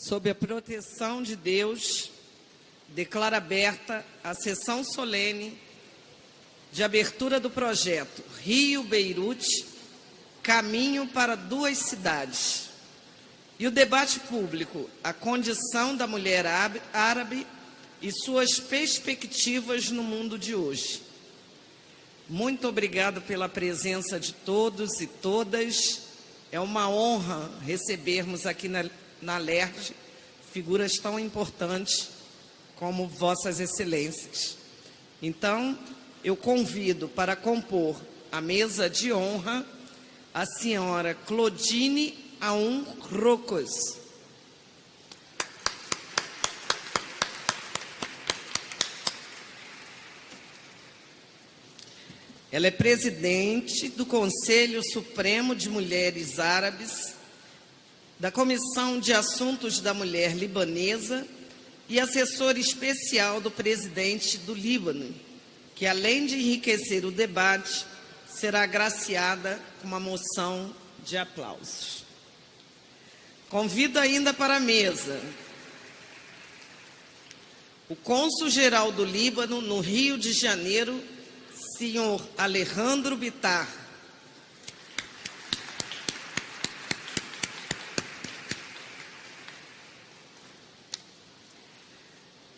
Sob a proteção de Deus, declaro aberta a sessão solene de abertura do projeto Rio-Beirute, Caminho para Duas Cidades, e o debate público, a condição da mulher árabe e suas perspectivas no mundo de hoje. Muito obrigado pela presença de todos e todas. É uma honra recebermos aqui na LERJ figuras tão importantes como Vossas Excelências. Então, eu convido para compor a mesa de honra a senhora Claudine Aoun Rocos. Ela é presidente do Conselho Supremo de Mulheres Árabes, da Comissão de Assuntos da Mulher Libanesa e assessora especial do presidente do Líbano, que, além de enriquecer o debate, será agraciada com uma moção de aplausos. Convido ainda para a mesa o cônsul-geral do Líbano no Rio de Janeiro, senhor Alejandro Bitar.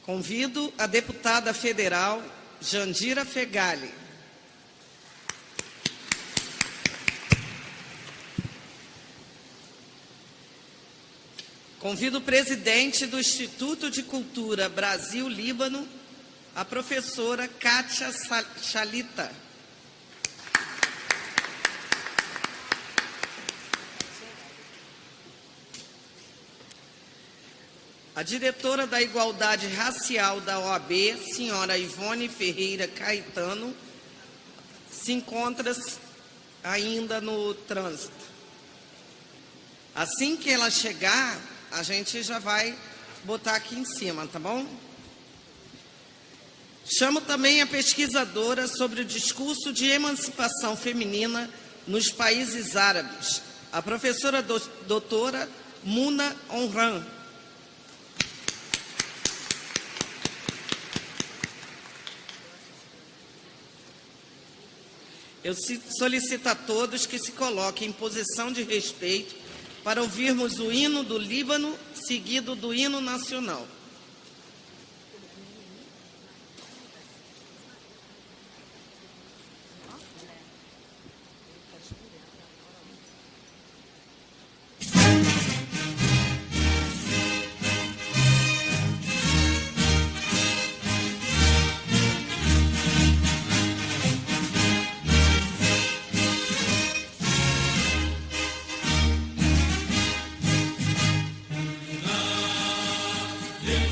Convido a deputada federal Jandira Fegali. Convido o presidente do Instituto de Cultura Brasil-Líbano, a professora Kátia Chalita. A diretora da Igualdade Racial da OAB, senhora Ivone Ferreira Caetano, se encontra ainda no trânsito. Assim que ela chegar, a gente já vai botar aqui em cima, tá bom? Chamo também a pesquisadora sobre o discurso de emancipação feminina nos países árabes, a professora doutora Muna Onran. Eu solicito a todos que se coloquem em posição de respeito para ouvirmos o hino do Líbano, seguido do hino nacional. Yeah.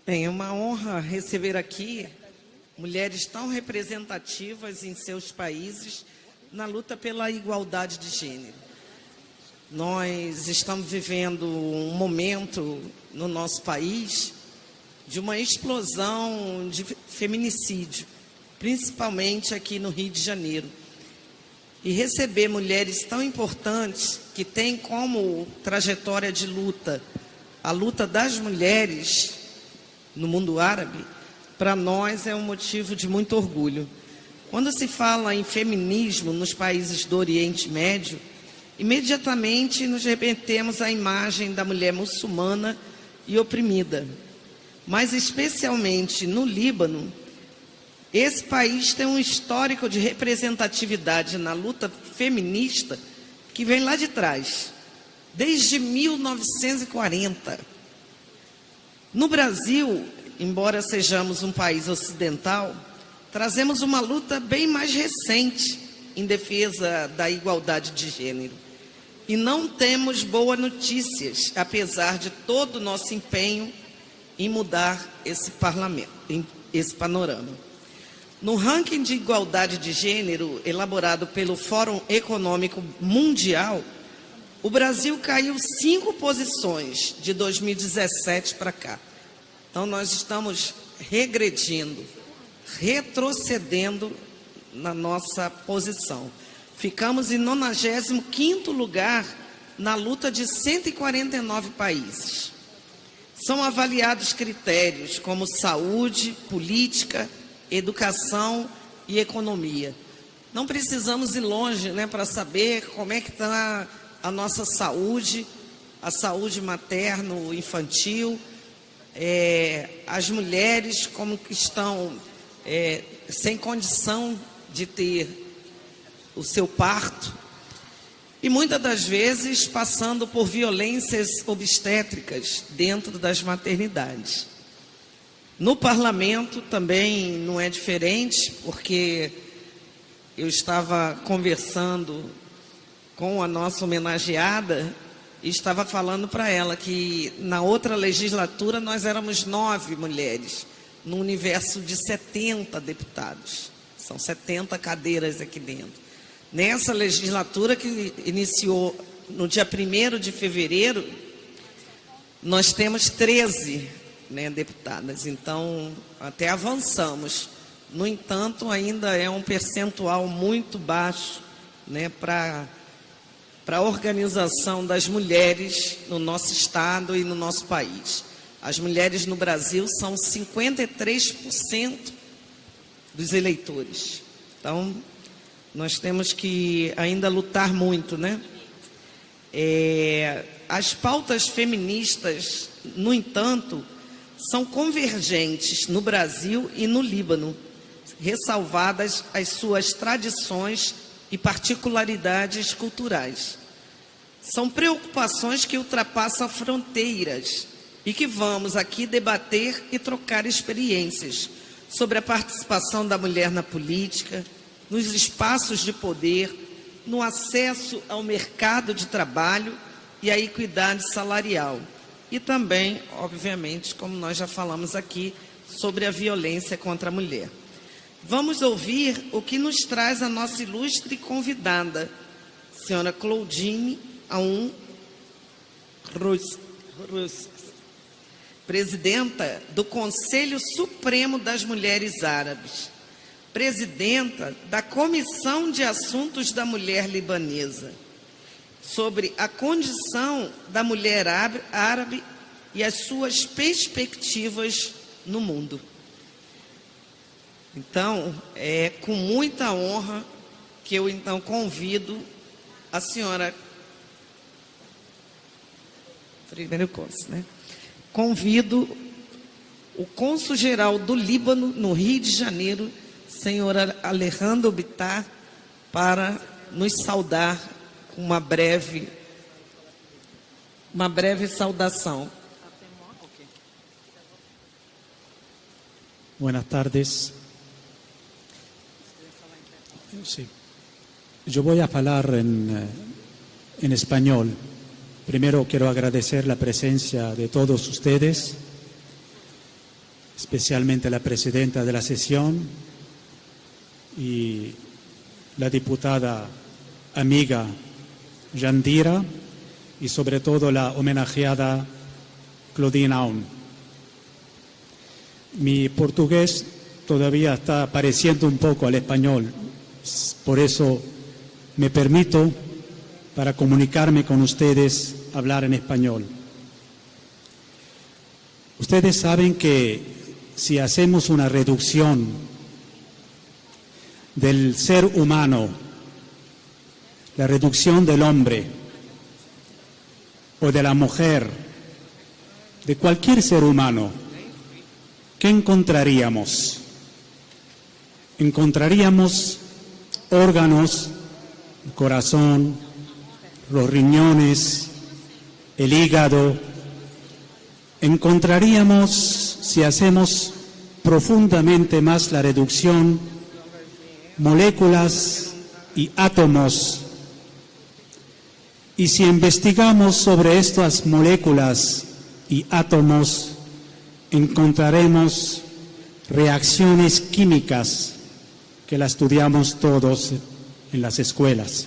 Bem, é uma honra receber aqui mulheres tão representativas em seus países na luta pela igualdade de gênero. Nós estamos vivendo um momento no nosso país de uma explosão de feminicídio, principalmente aqui no Rio de Janeiro. E receber mulheres tão importantes que têm como trajetória de luta a luta das mulheres no mundo árabe, para nós é um motivo de muito orgulho. Quando se fala em feminismo nos países do Oriente Médio, imediatamente nos remetemos à imagem da mulher muçulmana e oprimida. Mas especialmente no Líbano, esse país tem um histórico de representatividade na luta feminista que vem lá de trás, desde 1940. No Brasil, embora sejamos um país ocidental, trazemos uma luta bem mais recente em defesa da igualdade de gênero. E não temos boas notícias, apesar de todo o nosso empenho em mudar esse panorama. No ranking de igualdade de gênero, elaborado pelo Fórum Econômico Mundial, o Brasil caiu 5 posições de 2017 para cá. Então, nós estamos regredindo, retrocedendo na nossa posição. Ficamos em 95º lugar na luta de 149 países. São avaliados critérios como saúde, política, educação e economia. Não precisamos ir longe, né, para saber como é que está a nossa saúde, a saúde materno-infantil, as mulheres como que estão sem condição de ter o seu parto. e muitas das vezes passando por violências obstétricas dentro das maternidades. No parlamento também não é diferente, porque eu estava conversando com a nossa homenageada e estava falando para ela que na outra legislatura nós éramos 9 mulheres, no universo de 70 deputados. São 70 cadeiras aqui dentro. Nessa legislatura que iniciou no dia 1º de fevereiro, nós temos 13, deputadas. Então, até avançamos. No entanto, ainda é um percentual muito baixo, para a organização das mulheres no nosso estado e no nosso país. As mulheres no Brasil são 53% dos eleitores. Então, nós temos que ainda lutar muito, As pautas feministas, no entanto, são convergentes no Brasil e no Líbano, ressalvadas as suas tradições e particularidades culturais. São preocupações que ultrapassam fronteiras e que vamos aqui debater e trocar experiências sobre a participação da mulher na política, nos espaços de poder, no acesso ao mercado de trabalho e à equidade salarial. E também, obviamente, como nós já falamos aqui, sobre a violência contra a mulher. Vamos ouvir o que nos traz a nossa ilustre convidada, senhora Claudine Aoun Rus, presidenta do Conselho Supremo das Mulheres Árabes, presidenta da Comissão de Assuntos da Mulher Libanesa, sobre a condição da mulher árabe e as suas perspectivas no mundo. Então, é com muita honra que eu, então, convido a senhora... Primeiro curso, Convido o cônsul-geral do Líbano, no Rio de Janeiro, senhora Alejandro Bittar, para nos saudar com uma breve saudação. Buenas tardes. Sí. Yo voy a hablar en español. Primero quiero agradecer la presencia de todos ustedes, especialmente la presidenta de la sesión y la diputada amiga Yandira y sobre todo la homenajeada Claudine Aoun. Mi portugués todavía está pareciendo un poco al español, por eso me permito, para comunicarme con ustedes, hablar en español. Ustedes saben que si hacemos una reducción del ser humano, la reducción del hombre o de la mujer, de cualquier ser humano, ¿qué encontraríamos? Encontraríamos órganos, el corazón, los riñones, el hígado. Encontraríamos, si hacemos profundamente más la reducción, moléculas y átomos. Y si investigamos sobre estas moléculas y átomos, encontraremos reacciones químicas que las estudiamos todos en las escuelas.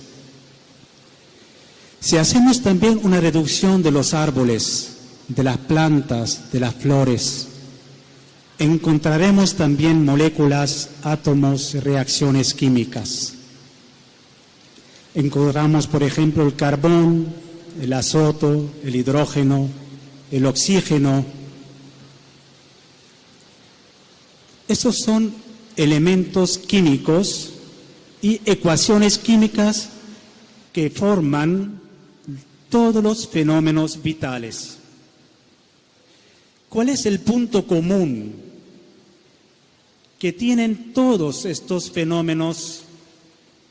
Si hacemos también una reducción de los árboles, de las plantas, de las flores, encontraremos también moléculas, átomos y reacciones químicas. Encontramos, por ejemplo, el carbón, el azoto, el hidrógeno, el oxígeno. Esos son elementos químicos y ecuaciones químicas que forman todos los fenómenos vitales. ¿Cuál es el punto común que tienen todos estos fenómenos,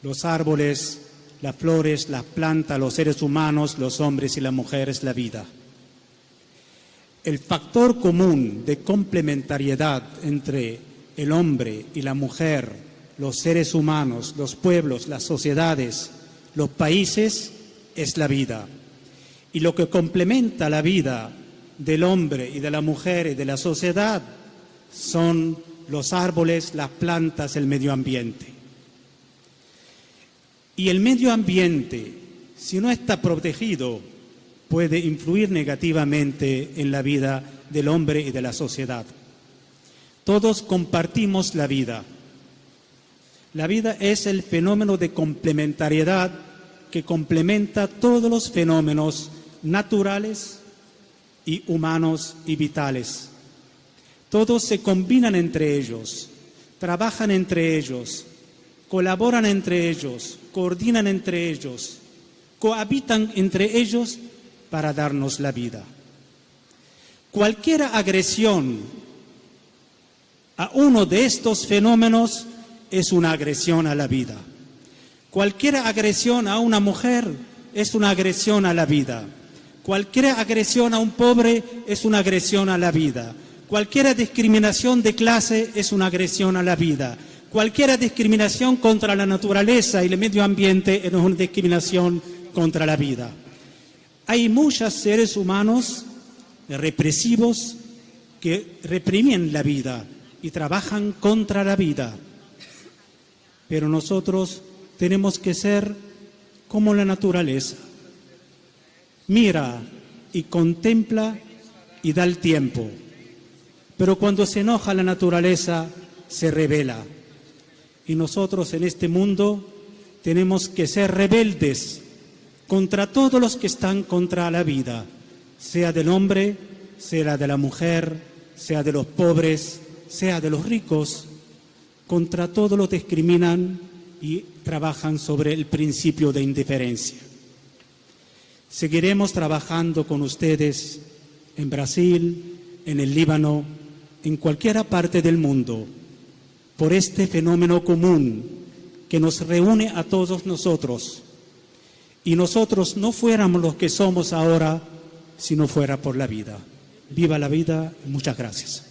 los árboles, las flores, las plantas, los seres humanos, los hombres y las mujeres, la vida. El factor común de complementariedad entre el hombre y la mujer, los seres humanos, los pueblos, las sociedades, los países, es la vida. Y lo que complementa la vida del hombre y de la mujer y de la sociedad son los árboles, las plantas, el medio ambiente. Y el medio ambiente, si no está protegido, puede influir negativamente en la vida del hombre y de la sociedad. Todos compartimos la vida. La vida es el fenómeno de complementariedad que complementa todos los fenómenos naturales y humanos y vitales. Todos se combinan entre ellos, trabajan entre ellos, colaboran entre ellos, coordinan entre ellos, cohabitan entre ellos para darnos la vida. Cualquier agresión a uno de estos fenómenos es una agresión a la vida. Cualquier agresión a una mujer es una agresión a la vida. Cualquier agresión a un pobre es una agresión a la vida. Cualquier discriminación de clase es una agresión a la vida. Cualquier discriminación contra la naturaleza y el medio ambiente es una discriminación contra la vida. Hay muchos seres humanos represivos que reprimen la vida y trabajan contra la vida. Pero nosotros tenemos que ser como la naturaleza. Mira y contempla y da el tiempo. Pero cuando se enoja la naturaleza, se rebela. Y nosotros en este mundo tenemos que ser rebeldes contra todos los que están contra la vida, sea del hombre, sea de la mujer, sea de los pobres, sea de los ricos. Contra todos los discriminan y trabajan sobre el principio de indiferencia. Seguiremos trabajando con ustedes en Brasil, en el Líbano, en cualquier parte del mundo, por este fenómeno común que nos reúne a todos nosotros. Y nosotros no fuéramos los que somos ahora si no fuera por la vida. Viva la vida y muchas gracias.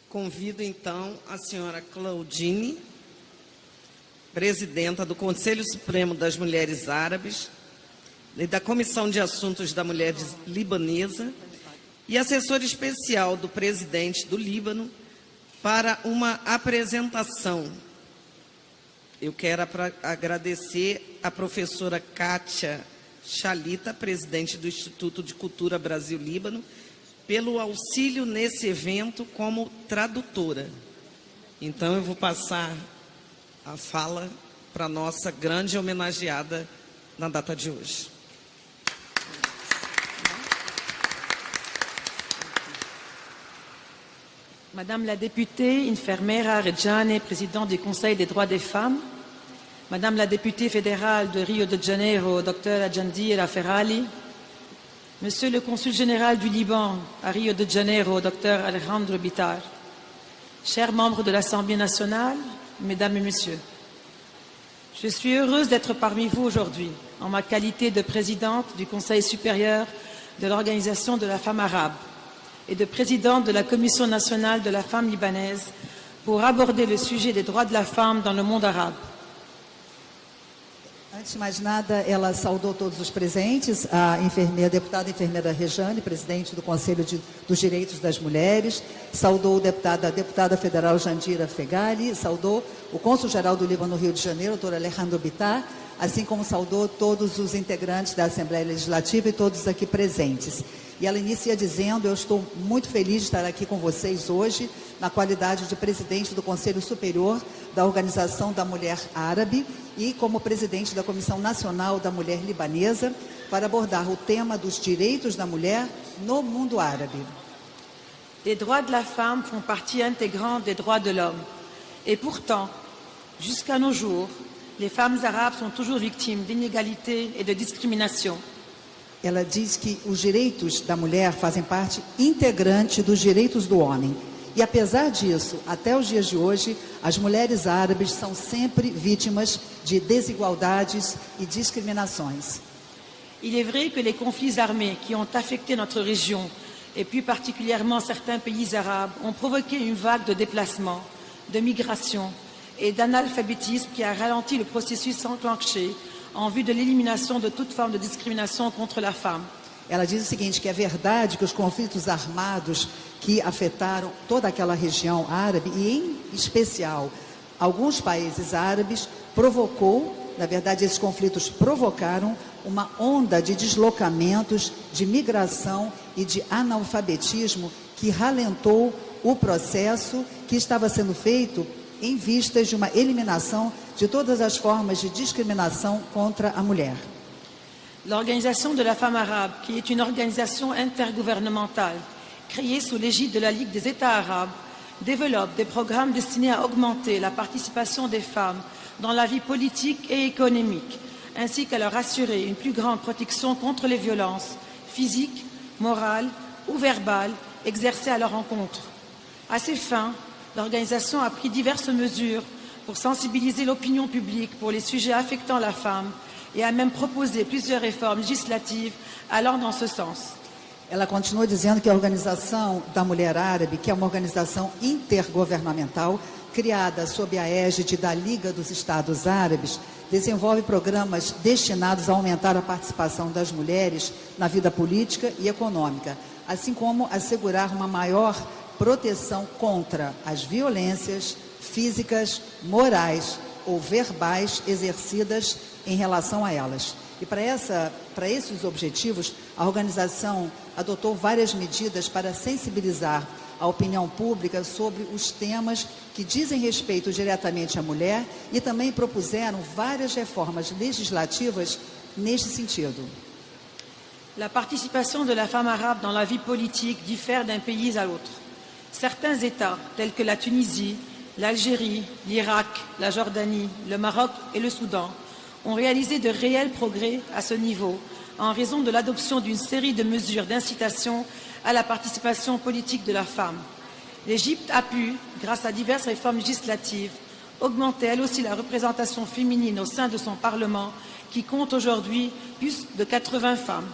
Convido, então, a senhora Claudine, presidenta do Conselho Supremo das Mulheres Árabes e da Comissão de Assuntos da Mulher Libanesa e assessora especial do presidente do Líbano, para uma apresentação. Eu quero agradecer a professora Kátia Chalita, presidente do Instituto de Cultura Brasil-Líbano, pelo auxílio nesse evento como tradutora. Então, eu vou passar a fala para a nossa grande homenageada na data de hoje. Madame la députée Infermeira Rejane, présidente du Conseil des droits des femmes, Madame la députée fédérale de Rio de Janeiro, Dr Adjandira Ferrali, Monsieur le consul général du Liban à Rio de Janeiro, Dr Alejandro Bitar, chers membres de l'Assemblée nationale, Mesdames et Messieurs, je suis heureuse d'être parmi vous aujourd'hui en ma qualité de présidente du Conseil supérieur de l'Organisation de la femme arabe et de présidente de la Commission nationale de la femme libanaise pour aborder le sujet des droits de la femme dans le monde arabe. Antes de mais nada, ela saudou todos os presentes, a deputada enfermeira Rejane, presidente do Conselho dos Direitos das Mulheres, saudou a deputada federal Jandira Fegali, saudou o cônsul-geral do Líbano no Rio de Janeiro, doutor Alejandro Bitar, assim como saudou todos os integrantes da Assembleia Legislativa e todos aqui presentes. E ela inicia dizendo: eu estou muito feliz de estar aqui com vocês hoje, na qualidade de presidente do Conselho Superior da Organização da Mulher Árabe e como presidente da Comissão Nacional da Mulher Libanesa, para abordar o tema dos direitos da mulher no mundo árabe. Les droits de la femme font partie intégrante des droits de l'homme. Et pourtant, jusqu'à nos jours, les femmes arabes sont toujours victimes d'inégalités et de discrimination. Ela diz que os direitos da mulher fazem parte integrante dos direitos do homem. E apesar disso, até os dias de hoje, as mulheres árabes são sempre vítimas de desigualdades e discriminações. Il est vrai que les conflits armés qui ont affecté notre région, et plus particulièrement certains pays arabes, ont provoqué une vague de déplacements, de migration et d'analphabétisme qui a ralenti le processus enclenché en vue de l'élimination de toute forme de discrimination contre la femme. Ela diz o seguinte, que é verdade que os conflitos armados que afetaram toda aquela região árabe, e em especial alguns países árabes, na verdade esses conflitos provocaram uma onda de deslocamentos, de migração e de analfabetismo que ralentou o processo que estava sendo feito em vistas de uma eliminação de todas as formas de discriminação contra a mulher. L'Organisation de la femme arabe, qui est une organisation intergouvernementale créée sous l'égide de la Ligue des États arabes, développe des programmes destinés à augmenter la participation des femmes dans la vie politique et économique, ainsi qu'à leur assurer une plus grande protection contre les violences physiques, morales ou verbales exercées à leur encontre. À ces fins, l'organisation a pris diverses mesures pour sensibiliser l'opinion publique pour les sujets affectant la femme et a même proposé plusieurs réformes législatives allant dans ce sens. Ela continua dizendo que a Organização da Mulher Árabe, que é uma organização intergovernamental, criada sob a égide da Liga dos Estados Árabes, desenvolve programas destinados a aumentar a participação das mulheres na vida política e econômica, assim como assegurar uma maior proteção contra as violências físicas, morais ou verbais exercidas em relação a elas. E para esses objetivos, a organização adotou várias medidas para sensibilizar a opinião pública sobre os temas que dizem respeito diretamente à mulher e também propuseram várias reformas legislativas neste sentido. La participation de la femme arabe dans la vie politique diffère d'un pays à l'autre. Certains États, tels que la Tunisie, l'Algérie, l'Irak, la Jordanie, le Maroc et le Soudan, ont réalisé de réels progrès à ce niveau en raison de l'adoption d'une série de mesures d'incitation à la participation politique de la femme. L'Égypte a pu, grâce à diverses réformes législatives, augmenter elle aussi la représentation féminine au sein de son Parlement, qui compte aujourd'hui plus de 80 femmes.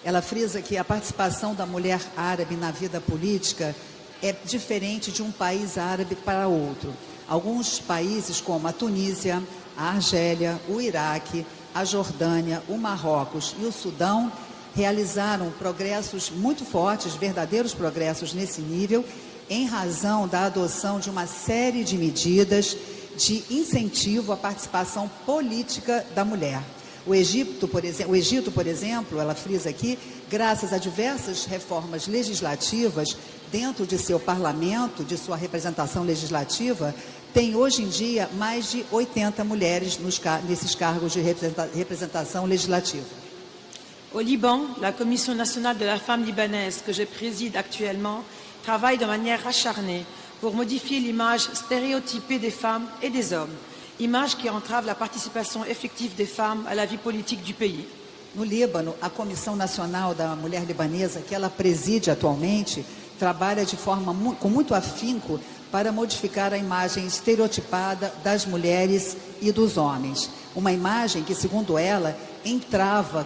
Ela frisa que a participação da mulher árabe na vida política é diferente de um país árabe para outro. Alguns países, como a Tunísia, a Argélia, o Iraque, a Jordânia, o Marrocos e o Sudão, realizaram progressos muito fortes, verdadeiros progressos nesse nível, em razão da adoção de uma série de medidas de incentivo à participação política da mulher. O Egito, por exemplo, ela frisa aqui, graças a diversas reformas legislativas dentro de seu parlamento, de sua representação legislativa, tem hoje em dia mais de 80 mulheres nesses cargos de representação legislativa. Au Liban, la Commission nationale de la femme libanaise, que je préside actuellement, travaille de manière acharnée pour modifier l'image stéréotypée des femmes et des hommes, image qui entrave la participation effective des femmes à la vie politique du pays. No Líbano, a Comissão Nacional da Mulher Libanesa, que ela preside atualmente, trabalha de forma com muito afinco para modificar a imagem estereotipada das mulheres e dos homens. Uma imagem que, segundo ela,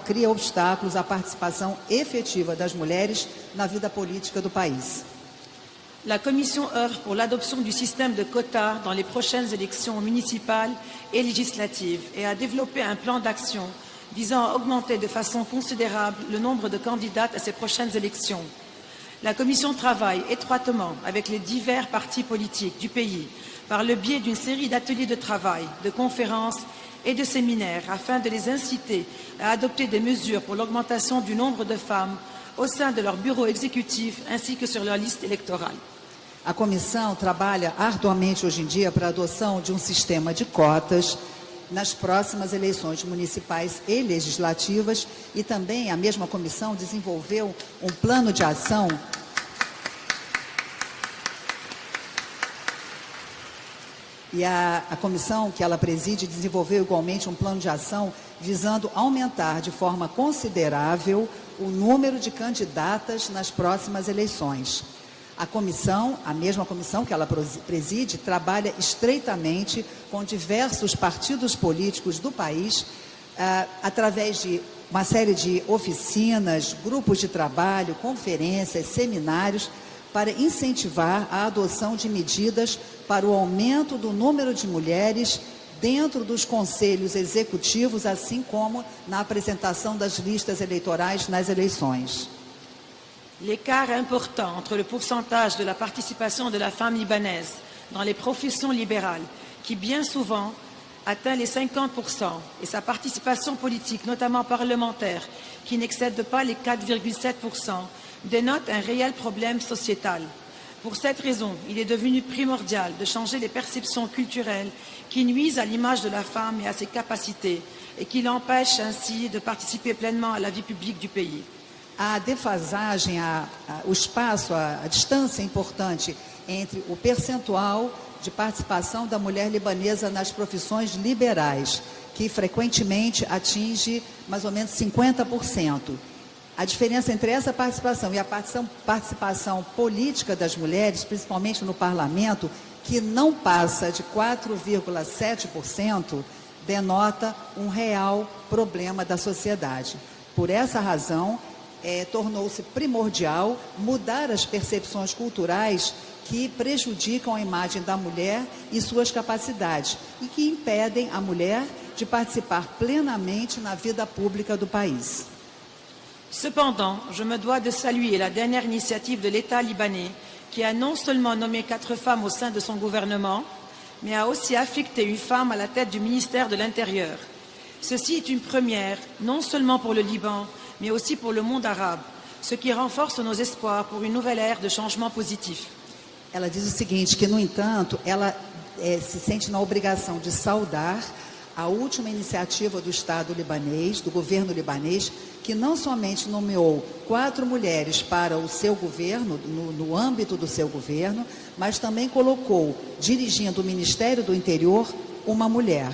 cria obstáculos à participação efetiva das mulheres na vida política do país. La Commission œuvre pour l'adoption du système de quotas dans les prochaines élections municipales et législatives et a développé un plan d'action visant à augmenter de façon considérable le nombre de candidates à ces prochaines élections. La Commission travaille étroitement avec les divers partis politiques du pays par le biais d'une série d'ateliers de travail, de conférences et de séminaires afin de les inciter à adopter des mesures pour l'augmentation du nombre de femmes au sein de leur bureau exécutif ainsi que sur leur liste électorale. A comissão trabalha arduamente hoje em dia para a adoção de um sistema de cotas nas próximas eleições municipais e legislativas e também a mesma comissão desenvolveu um plano de ação e a comissão que ela preside desenvolveu igualmente um plano de ação visando aumentar de forma considerável o número de candidatas nas próximas eleições. A comissão, a mesma comissão que ela preside, trabalha estreitamente com diversos partidos políticos do país, através de uma série de oficinas, grupos de trabalho, conferências, seminários, para incentivar a adoção de medidas para o aumento do número de mulheres dentro dos conselhos executivos, assim como na apresentação das listas eleitorais nas eleições. L'écart important entre le pourcentage de la participation de la femme libanaise dans les professions libérales, qui bien souvent atteint les 50%, et sa participation politique, notamment parlementaire, qui n'excède pas les 4,7%, dénote un réel problème sociétal. Pour cette raison, il est devenu primordial de changer les perceptions culturelles qui nuisent à l'image de la femme et à ses capacités, et qui l'empêchent ainsi de participer pleinement à la vie publique du pays. A defasagem, o espaço, a distância importante entre o percentual de participação da mulher libanesa nas profissões liberais, que frequentemente atinge mais ou menos 50%. A diferença entre essa participação e a participação política das mulheres, principalmente no parlamento, que não passa de 4,7%, denota um real problema da sociedade. Por essa razão, tornou-se primordial mudar as percepções culturais que prejudicam a imagem da mulher e suas capacidades e que impedem a mulher de participar plenamente na vida pública do país. Cependant, je me dois de saluer la dernière initiative de l'État libanais qui a non seulement nommé 4 femmes au sein de son gouvernement, mais a aussi affecté une femme à la tête du ministère de l'Intérieur. Ceci est une première, non seulement pour le Liban, mais aussi pour le monde arabe, ce qui renforce nos espoirs pour une nouvelle ère de changement positif. Ela diz o seguinte, que no entanto, ela se sente na obrigação de saudar a última iniciativa do Estado libanês, do governo libanês, que não somente nomeou 4 mulheres para o seu governo, no âmbito do seu governo, mas também colocou, dirigindo o Ministério do Interior, uma mulher.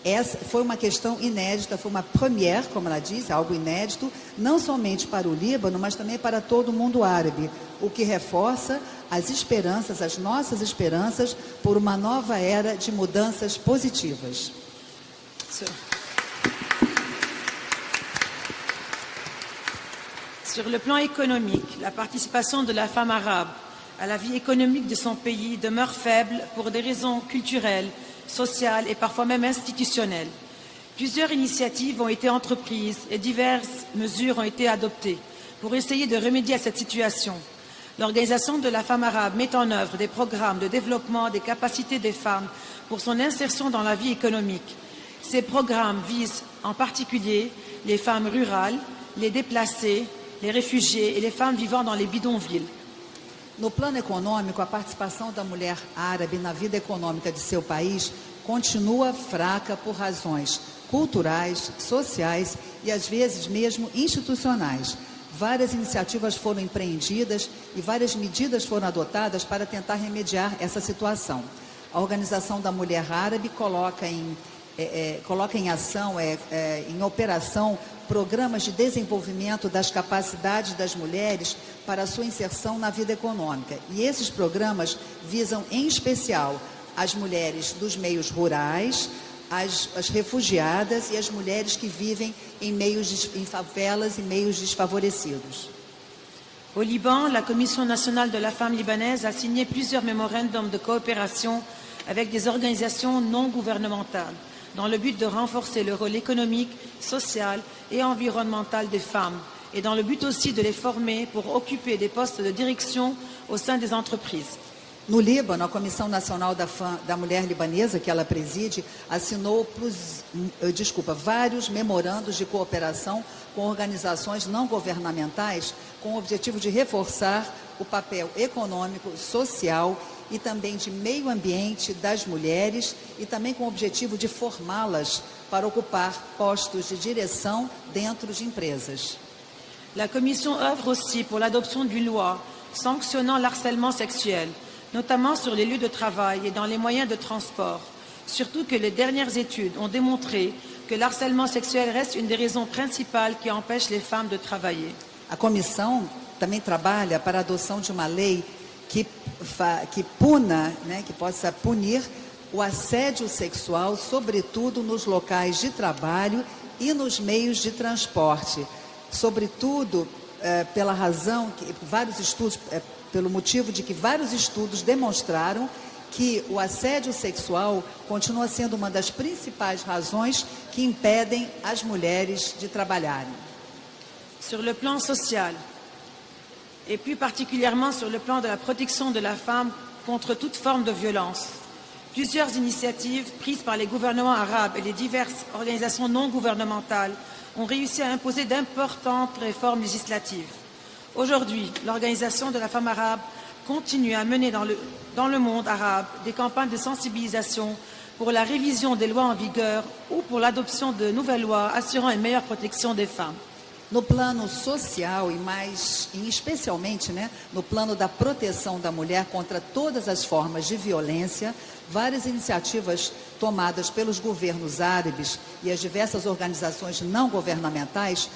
Essa foi uma questão inédita, foi uma première, como ela diz, algo inédito, não somente para o Líbano, mas também para todo o mundo árabe, o que reforça as esperanças, as nossas esperanças, por uma nova era de mudanças positivas. Sur le plan économique, la participation de la femme arabe à la vie économique de son pays demeure faible pour des raisons culturelles, sociales et parfois même institutionnelles. Plusieurs initiatives ont été entreprises et diverses mesures ont été adoptées pour essayer de remédier à cette situation. L'Organisation de la femme arabe met en œuvre des programmes de développement des capacités des femmes pour son insertion dans la vie économique. Ces programmes visent en particulier les femmes rurales, les déplacés, les réfugiés et les femmes vivant dans les bidonvilles. No plano econômico, a participação da mulher árabe na vida econômica de seu país continua fraca por razões culturais, sociais e às vezes mesmo institucionais. Várias iniciativas foram empreendidas e várias medidas foram adotadas para tentar remediar essa situação. A Organização da Mulher Árabe coloca em ação, em operação, programas de desenvolvimento das capacidades das mulheres para a sua inserção na vida econômica. E esses programas visam, em especial, as mulheres dos meios rurais, as refugiadas e as mulheres que vivem em favelas e meios desfavorecidos. Au Liban, la Commission nationale de la femme libanaise a signé plusieurs mémorandums de coopération avec des organisations non gouvernementales, dans le but de renforcer le rôle économique, social et environnemental des femmes, et dans le but aussi de les former pour occuper des postes de direction au sein des entreprises. No Líbano, a Comissão Nacional da Mulher Libanesa, que ela preside, assinou vários memorandos de cooperação com organizações não governamentais, com o objetivo de reforçar o papel econômico, social e também de meio ambiente das mulheres e também com o objetivo de formá-las para ocupar postos de direção dentro de empresas. La Commission œuvre aussi pour l'adoption d'une loi sanctionnant l'harcèlement sexuel, notamment sur les lieux de travail et dans les moyens de transport. Surtout que les dernières études ont démontré que le harcèlement sexuel reste une des raisons principales qui empêchent les femmes de travailler. A comissão também trabalha para a adoção de uma lei que puna, né, que possa punir o assédio sexual, sobretudo nos locais de trabalho e nos meios de transporte. Sobretudo, pela razão que vários estudos, pelo motivo de que vários estudos demonstraram que o assédio sexual continua sendo uma das principais razões que impedem as mulheres de trabalharem. Sur le plan social, et plus particulièrement sur le plan de la protection de la femme contre toute forme de violence, plusieurs initiatives prises par les gouvernements arabes et les diverses organisations non gouvernementales ont réussi à imposer d'importantes réformes législatives. Aujourd'hui, l'Organisation de la femme arabe continue à mener dans le monde arabe des campagnes de sensibilisation pour la révision des lois en vigueur ou pour l'adoption de nouvelles lois assurant une meilleure protection des femmes. No plano social e especialmente, né, no plano da proteção da mulher contra todas as formas de violência, várias iniciativas tomadas pelos governos árabes e as diversas organizações não governamentais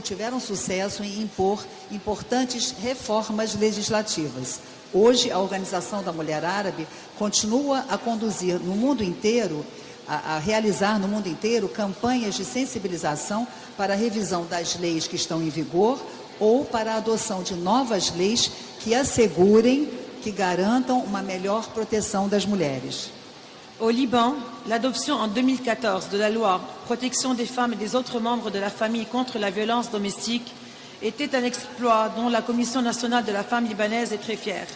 tiveram sucesso em impor importantes reformas legislativas. Hoje, a Organização da Mulher Árabe continua a conduzir no mundo inteiro, a realizar no mundo inteiro campanhas de sensibilização para a revisão das leis que estão em vigor ou para a adoção de novas leis que assegurem, que garantam uma melhor proteção das mulheres. Au Liban, l'adoption en 2014 de la loi Protection des femmes et des autres membres de la famille contre la violence domestique était un exploit dont la Commission nationale de la femme libanaise est très fière.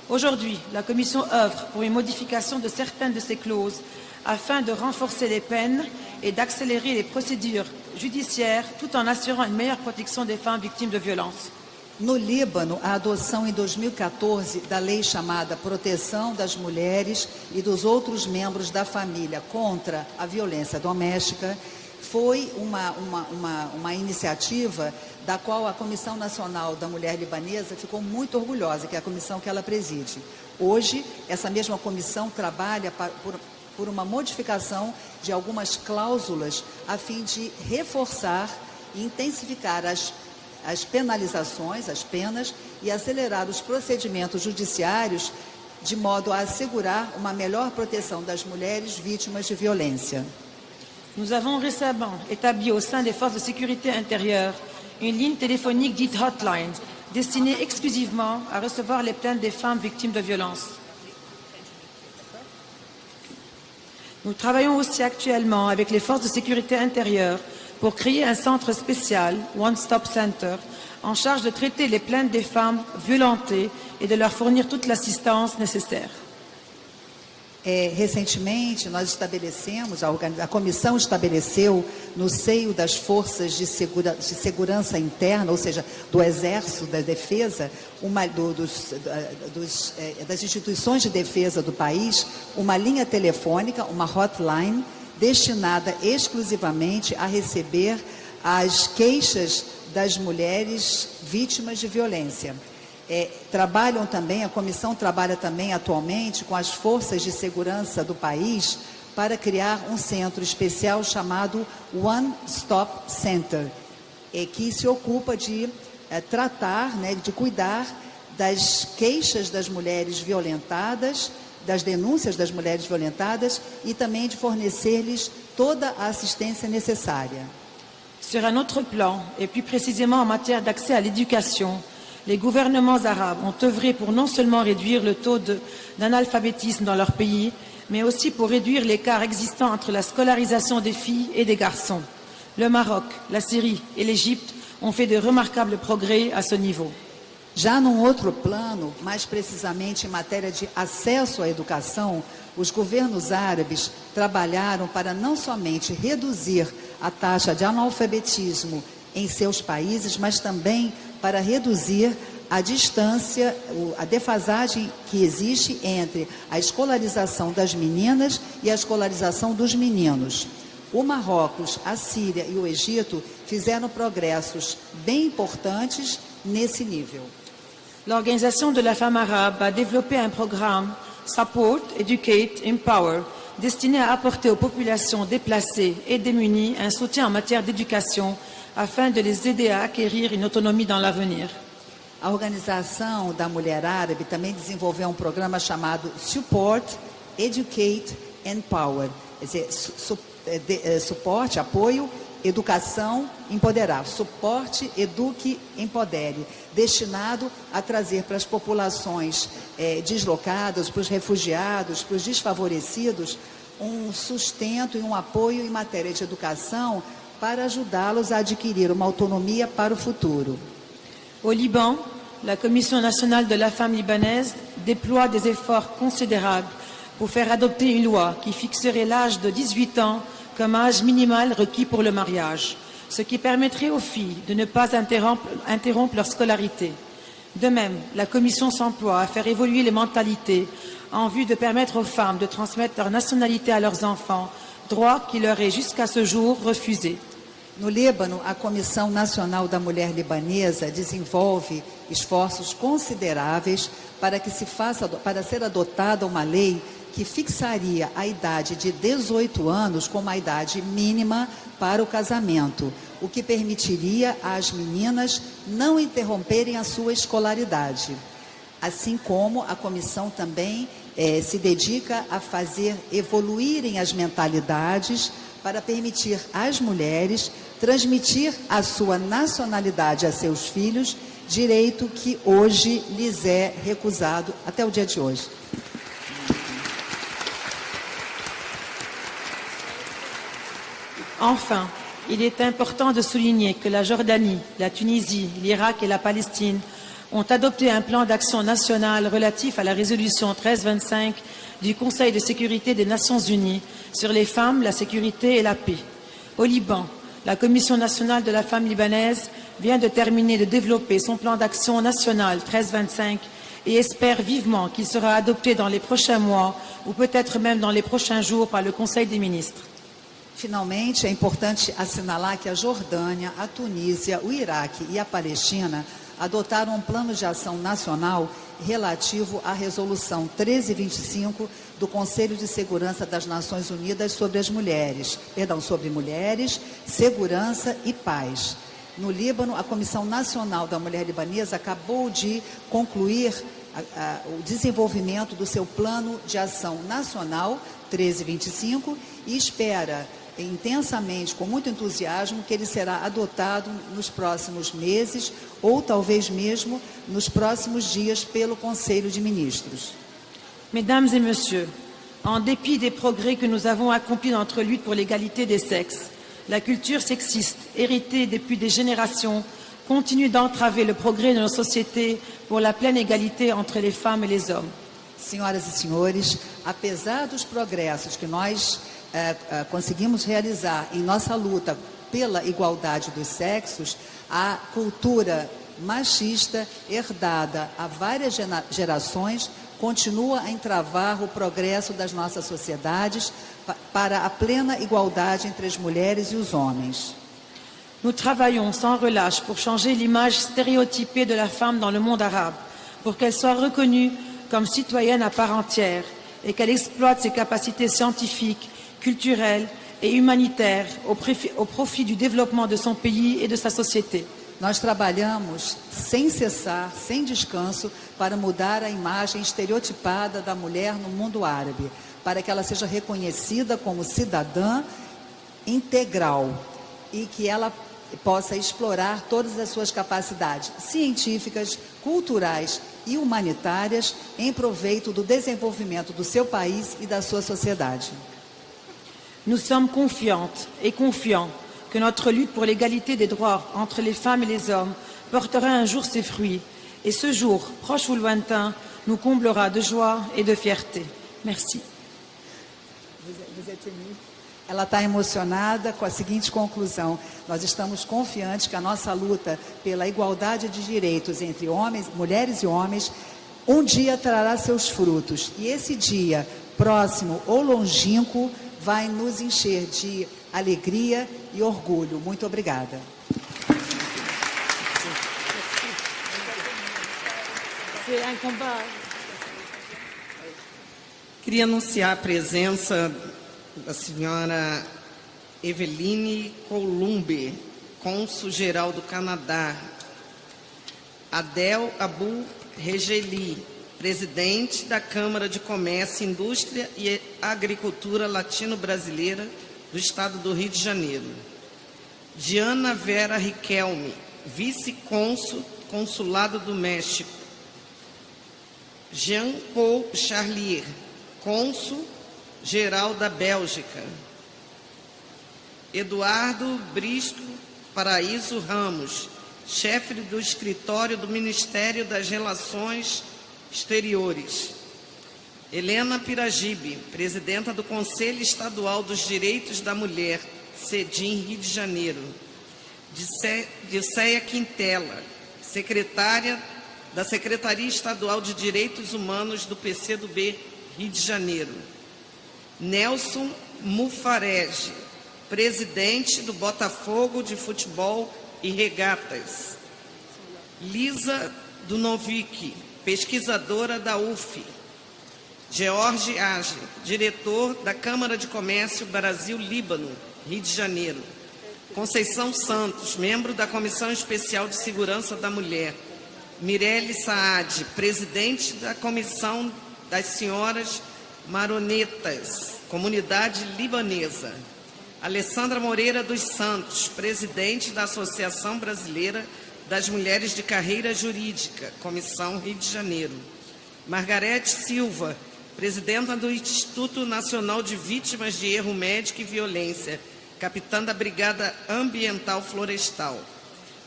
Aujourd'hui, la Commission œuvre pour une modification de certaines de ces clauses afin de renforcer les peines et d'accélérer les procédures judiciaires tout en assurant une meilleure protection des femmes victimes de violences. No Líbano, a adoção em 2014 da lei chamada Proteção das Mulheres e dos Outros Membros da Família contra a Violência Doméstica foi uma iniciativa da qual a Comissão Nacional da Mulher Libanesa ficou muito orgulhosa, que é a comissão que ela preside. Hoje, essa mesma comissão trabalha por uma modificação de algumas cláusulas a fim de reforçar e intensificar as penalizações, as penas, e acelerar os procedimentos judiciários de modo a assegurar uma melhor proteção das mulheres vítimas de violência. Nous avons récemment établi au sein des forces de sécurité intérieure une ligne téléphonique dite hotline, destinée exclusivement à recevoir les plaintes des femmes victimes de violences. Nous travaillons aussi actuellement avec les forces de sécurité intérieure pour créer un centre spécial, One Stop Center, en charge de traiter les plaintes des femmes violentées et de leur fournir toute l'assistance nécessaire. Recentemente, nós estabelecemos, a comissão estabeleceu no seio das forças de segurança interna, ou seja, do Exército, da Defesa, das instituições de defesa do país, uma linha telefônica, uma hotline, destinada exclusivamente a receber as queixas das mulheres vítimas de violência. A comissão trabalha também atualmente com as forças de segurança do país para criar um centro especial chamado One Stop Center, que se ocupa de tratar, né, de cuidar das queixas das mulheres violentadas, das denúncias das mulheres violentadas e também de fornecer-lhes toda a assistência necessária. Sur un autre plan, et plus précisément en matière d'accès à l'éducation, les gouvernements arabes ont œuvré pour non seulement réduire le taux d'analphabétisme dans leur pays, mais aussi pour réduire l'écart existant entre la scolarisation des filles et des garçons. Le Maroc, la Syrie et l'Égypte ont fait de remarquables progrès à ce niveau. Já num outro plano, mais precisamente em matéria de acesso à educação, os governos árabes trabalharam para não somente reduzir a taxa de analfabetismo em seus países, mas também para reduzir a distância, a defasagem que existe entre a escolarização das meninas e a escolarização dos meninos. O Marrocos, a Síria e o Egito fizeram progressos bem importantes nesse nível. L'Organisation de la femme arabe a développé un programme Support, Educate, Empower, destiné à apporter aux populations déplacées et démunies un soutien en matière d'éducation afin de les aider à acquérir une autonomie dans l'avenir. A Organização da Mulher Árabe também desenvolveu um programa chamado Support, Educate, Empower. Quer dizer, suporte, apoio, educação, empoderar. Suporte, eduque, empodere. Destinado a trazer para as populações deslocadas, para os refugiados, para os desfavorecidos, um sustento e um apoio em matéria de educação para ajudá-los a adquirir uma autonomia para o futuro. Au Liban, la Commission nationale de la femme libanaise déploie des efforts considérables pour faire adopter une loi qui fixerait l'âge de 18 ans comme âge minimal requis pour le mariage, ce qui permettrait aux filles de ne pas interrompre leur scolarité. De même, la Commission s'emploie à faire évoluer les mentalités en vue de permettre aux femmes de transmettre leur nationalité à leurs enfants, droit qui leur est jusqu'à ce jour refusé. No Líbano, a Comissão Nacional da Mulher Libanesa desenvolve esforços consideráveis para ser adotada uma lei que fixaria a idade de 18 anos como a idade mínima para o casamento, o que permitiria às meninas não interromperem a sua escolaridade. Assim como a comissão também se dedica a fazer evoluírem as mentalidades para permitir às mulheres transmitir a sua nacionalidade a seus filhos, direito que hoje lhes é recusado até o dia de hoje. Enfin, il est important de souligner que la Jordanie, la Tunisie, l'Irak et la Palestine ont adopté un plan d'action national relatif à la résolution 1325 du Conseil de sécurité des Nations Unies sur les femmes, la sécurité et la paix. Au Liban, la Commission nationale de la femme libanaise vient de terminer de développer son plan d'action national 1325 et espère vivement qu'il sera adopté dans les prochains mois ou peut-être même dans les prochains jours par le Conseil des ministres. Finalmente, é importante assinalar que a Jordânia, a Tunísia, o Iraque e a Palestina adotaram um plano de ação nacional relativo à Resolução 1325 do Conselho de Segurança das Nações Unidas sobre mulheres, segurança e paz. No Líbano, a Comissão Nacional da Mulher Libanesa acabou de concluir o desenvolvimento do seu plano de ação nacional 1325 e espera intensamente, com muito entusiasmo, que ele será adotado nos próximos meses ou talvez mesmo nos próximos dias pelo Conselho de Ministros. Mesdames et messieurs, en dépit des progrès que nous avons accomplis dans notre lutte pour l'égalité des sexes, la culture sexiste, héritée depuis des générations, continue d'entraver le progrès de nos sociétés pour la pleine égalité entre les femmes et les hommes. Senhoras e senhores, apesar dos progressos que nós conseguimos realizar em nossa luta pela igualdade dos sexos, a cultura machista herdada há várias gerações continua a entravar o progresso das nossas sociedades para a plena igualdade entre as mulheres e os homens. Nous travaillons sans relâche pour changer l'image stéréotypée de la femme dans le monde arabe, pour qu'elle soit reconnue comme citoyenne à part entière et qu'elle exploite ses capacités scientifiques, culturelles et humanitaires au profit du développement de son pays et de sa société. Nós trabalhamos sem cessar, sem descanso, para mudar a imagem estereotipada da mulher no mundo árabe, para que ela seja reconhecida como cidadã integral e que ela possa explorar todas as suas capacidades científicas, culturais e humanitárias em proveito do desenvolvimento do seu país e da sua sociedade. Nous sommes confiantes et confiants que notre lutte pour l'égalité des droits entre les femmes et les hommes portera un jour ses fruits. Et ce jour, proche ou lointain, nous comblera de joie et de fierté. Merci. Ela está emocionada com a seguinte conclusão: nós estamos confiantes que a nossa luta pela igualdade de direitos entre homens, mulheres e homens, um dia trará seus frutos. E esse dia, próximo ou longínquo, vai nos encher de alegria e orgulho. Muito obrigada. Queria anunciar a presença da senhora Eveline Columbe, cônsul-geral do Canadá. Adel Abu Regeli, presidente da Câmara de Comércio, Indústria e Agricultura Latino-Brasileira do Estado do Rio de Janeiro. Diana Vera Riquelme, vice-cônsul, Consulado do México. Jean-Paul Charlier, cônsul-geral da Bélgica. Eduardo Brisco Paraíso Ramos, chefe do escritório do Ministério das Relações Exteriores. Helena Piragibe, presidenta do Conselho Estadual dos Direitos da Mulher, CEDIM, Rio de Janeiro. Diceia Quintela, secretária da Secretaria Estadual de Direitos Humanos do PCdoB, Rio de Janeiro. Nelson Mufarege, presidente do Botafogo de Futebol e Regatas. Lisa Dunovic, pesquisadora da UF. George Age, diretor da Câmara de Comércio Brasil-Líbano, Rio de Janeiro. Conceição Santos, membro da Comissão Especial de Segurança da Mulher. Mirelle Saad, presidente da Comissão das Senhoras Maronetas, Comunidade Libanesa. Alessandra Moreira dos Santos, presidente da Associação Brasileira das Mulheres de Carreira Jurídica, Comissão Rio de Janeiro. Margarete Silva, presidenta do Instituto Nacional de Vítimas de Erro Médico e Violência, capitã da Brigada Ambiental Florestal.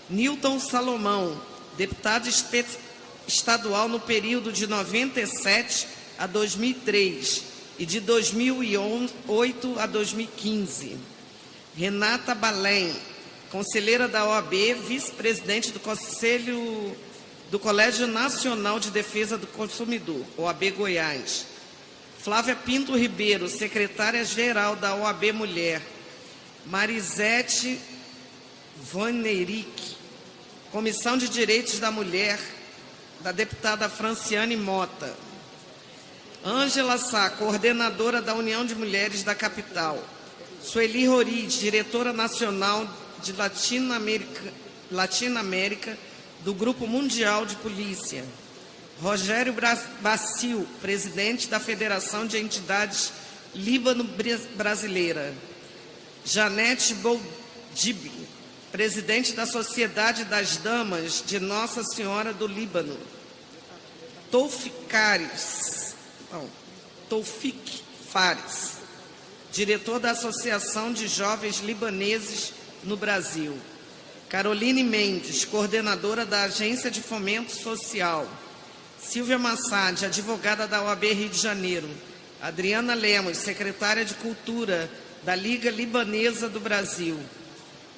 Nilton Salomão, deputado estadual no período de 97 a 2003 e de 2008 a 2015. Renata Balém, conselheira da OAB, vice-presidente do Conselho do Colégio Nacional de Defesa do Consumidor, OAB Goiás. Flávia Pinto Ribeiro, secretária-geral da OAB Mulher. Marisete Vanerick, Comissão de Direitos da Mulher, da deputada Franciane Mota. Ângela Sá, coordenadora da União de Mulheres da Capital. Sueli Roriz, diretora nacional de Latinoamérica do Grupo Mundial de Polícia. Rogério Bacil, presidente da Federação de Entidades Líbano-Brasileira. Janete Boldib, presidente da Sociedade das Damas de Nossa Senhora do Líbano. Toufik Fares, diretor da Associação de Jovens Libaneses no Brasil. Caroline Mendes, coordenadora da Agência de Fomento Social. Silvia Massad, advogada da OAB Rio de Janeiro. Adriana Lemos, secretária de Cultura da Liga Libanesa do Brasil.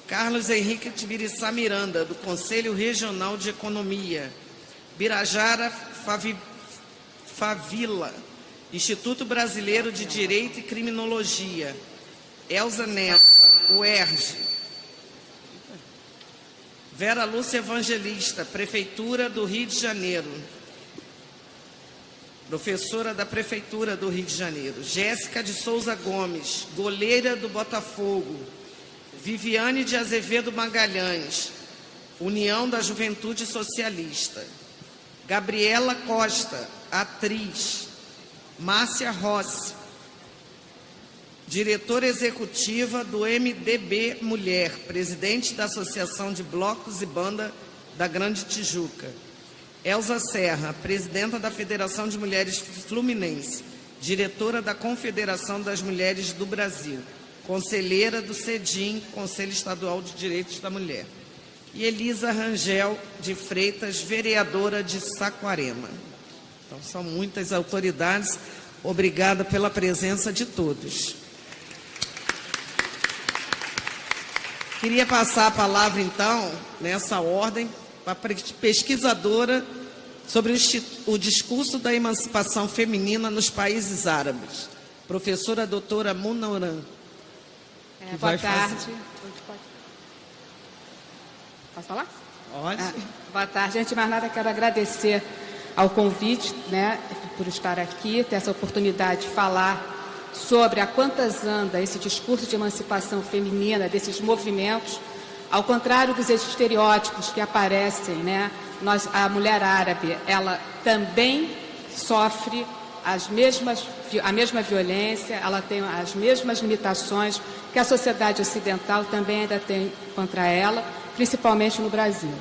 Carlos Henrique Tibiriçá Miranda, do Conselho Regional de Economia. Birajara Favila, Instituto Brasileiro de Direito e Criminologia. Elza Neto, UERJ. Vera Lúcia Evangelista, Prefeitura do Rio de Janeiro. Professora da Prefeitura do Rio de Janeiro. Jéssica de Souza Gomes, goleira do Botafogo. Viviane de Azevedo Magalhães, União da Juventude Socialista. Gabriela Costa, atriz. Márcia Rossi, diretora executiva do MDB Mulher, presidente da Associação de Blocos e Banda da Grande Tijuca. Elza Serra, presidenta da Federação de Mulheres Fluminense, diretora da Confederação das Mulheres do Brasil, conselheira do CEDIM, Conselho Estadual de Direitos da Mulher. E Elisa Rangel de Freitas, vereadora de Saquarema. Então, são muitas autoridades. Obrigada pela presença de todos. Queria passar a palavra, então, nessa ordem, para a pesquisadora sobre o discurso da emancipação feminina nos países árabes, professora doutora Munaoran. Boa tarde. Posso falar? Pode. Boa tarde. Antes de mais nada, quero agradecer ao convite, por estar aqui, ter essa oportunidade de falar sobre a quantas anda esse discurso de emancipação feminina, desses movimentos, ao contrário dos estereótipos que aparecem, a mulher árabe, ela também sofre a mesma violência, ela tem as mesmas limitações que a sociedade ocidental também ainda tem contra ela, principalmente no Brasil.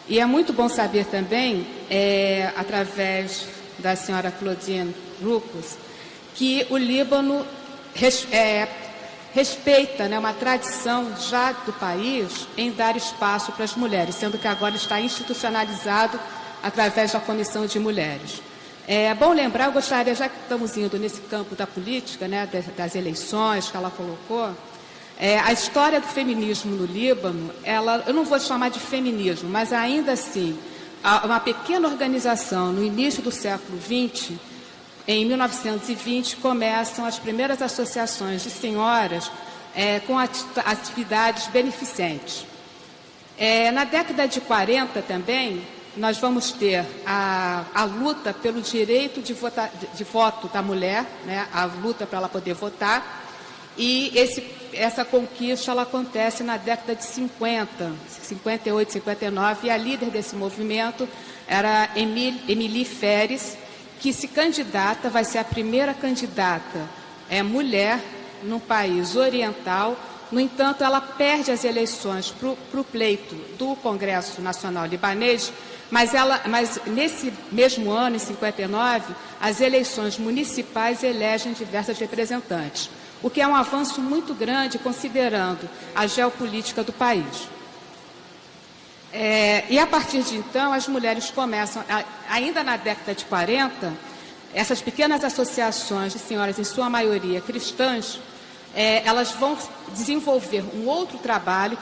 E é muito bom saber também, através da senhora Claudine Lucas, que o Líbano respeita, né, uma tradição já do país em dar espaço para as mulheres, sendo que agora está institucionalizado através da Comissão de Mulheres. É bom lembrar, eu gostaria, já que estamos indo nesse campo da política, né, das eleições que ela colocou, a história do feminismo no Líbano, eu não vou chamar de feminismo, mas ainda assim, uma pequena organização no início do século XX, em 1920, começam as primeiras associações de senhoras com atividades beneficentes. Na década de 40 também, nós vamos ter a luta pelo direito de voto da mulher, né, a luta para ela poder votar, e essa conquista ela acontece na década de 50, 58, 59, e a líder desse movimento era Emily Feres, que se candidata, vai ser a primeira candidata mulher num país oriental. No entanto, ela perde as eleições para o pleito do Congresso Nacional Libanês, mas nesse mesmo ano, em 59, as eleições municipais elegem diversas representantes, o que é um avanço muito grande considerando a geopolítica do país. E a partir de então, as mulheres começam, ainda na década de 40, essas pequenas associações de senhoras, em sua maioria cristãs, elas vão desenvolver um outro trabalho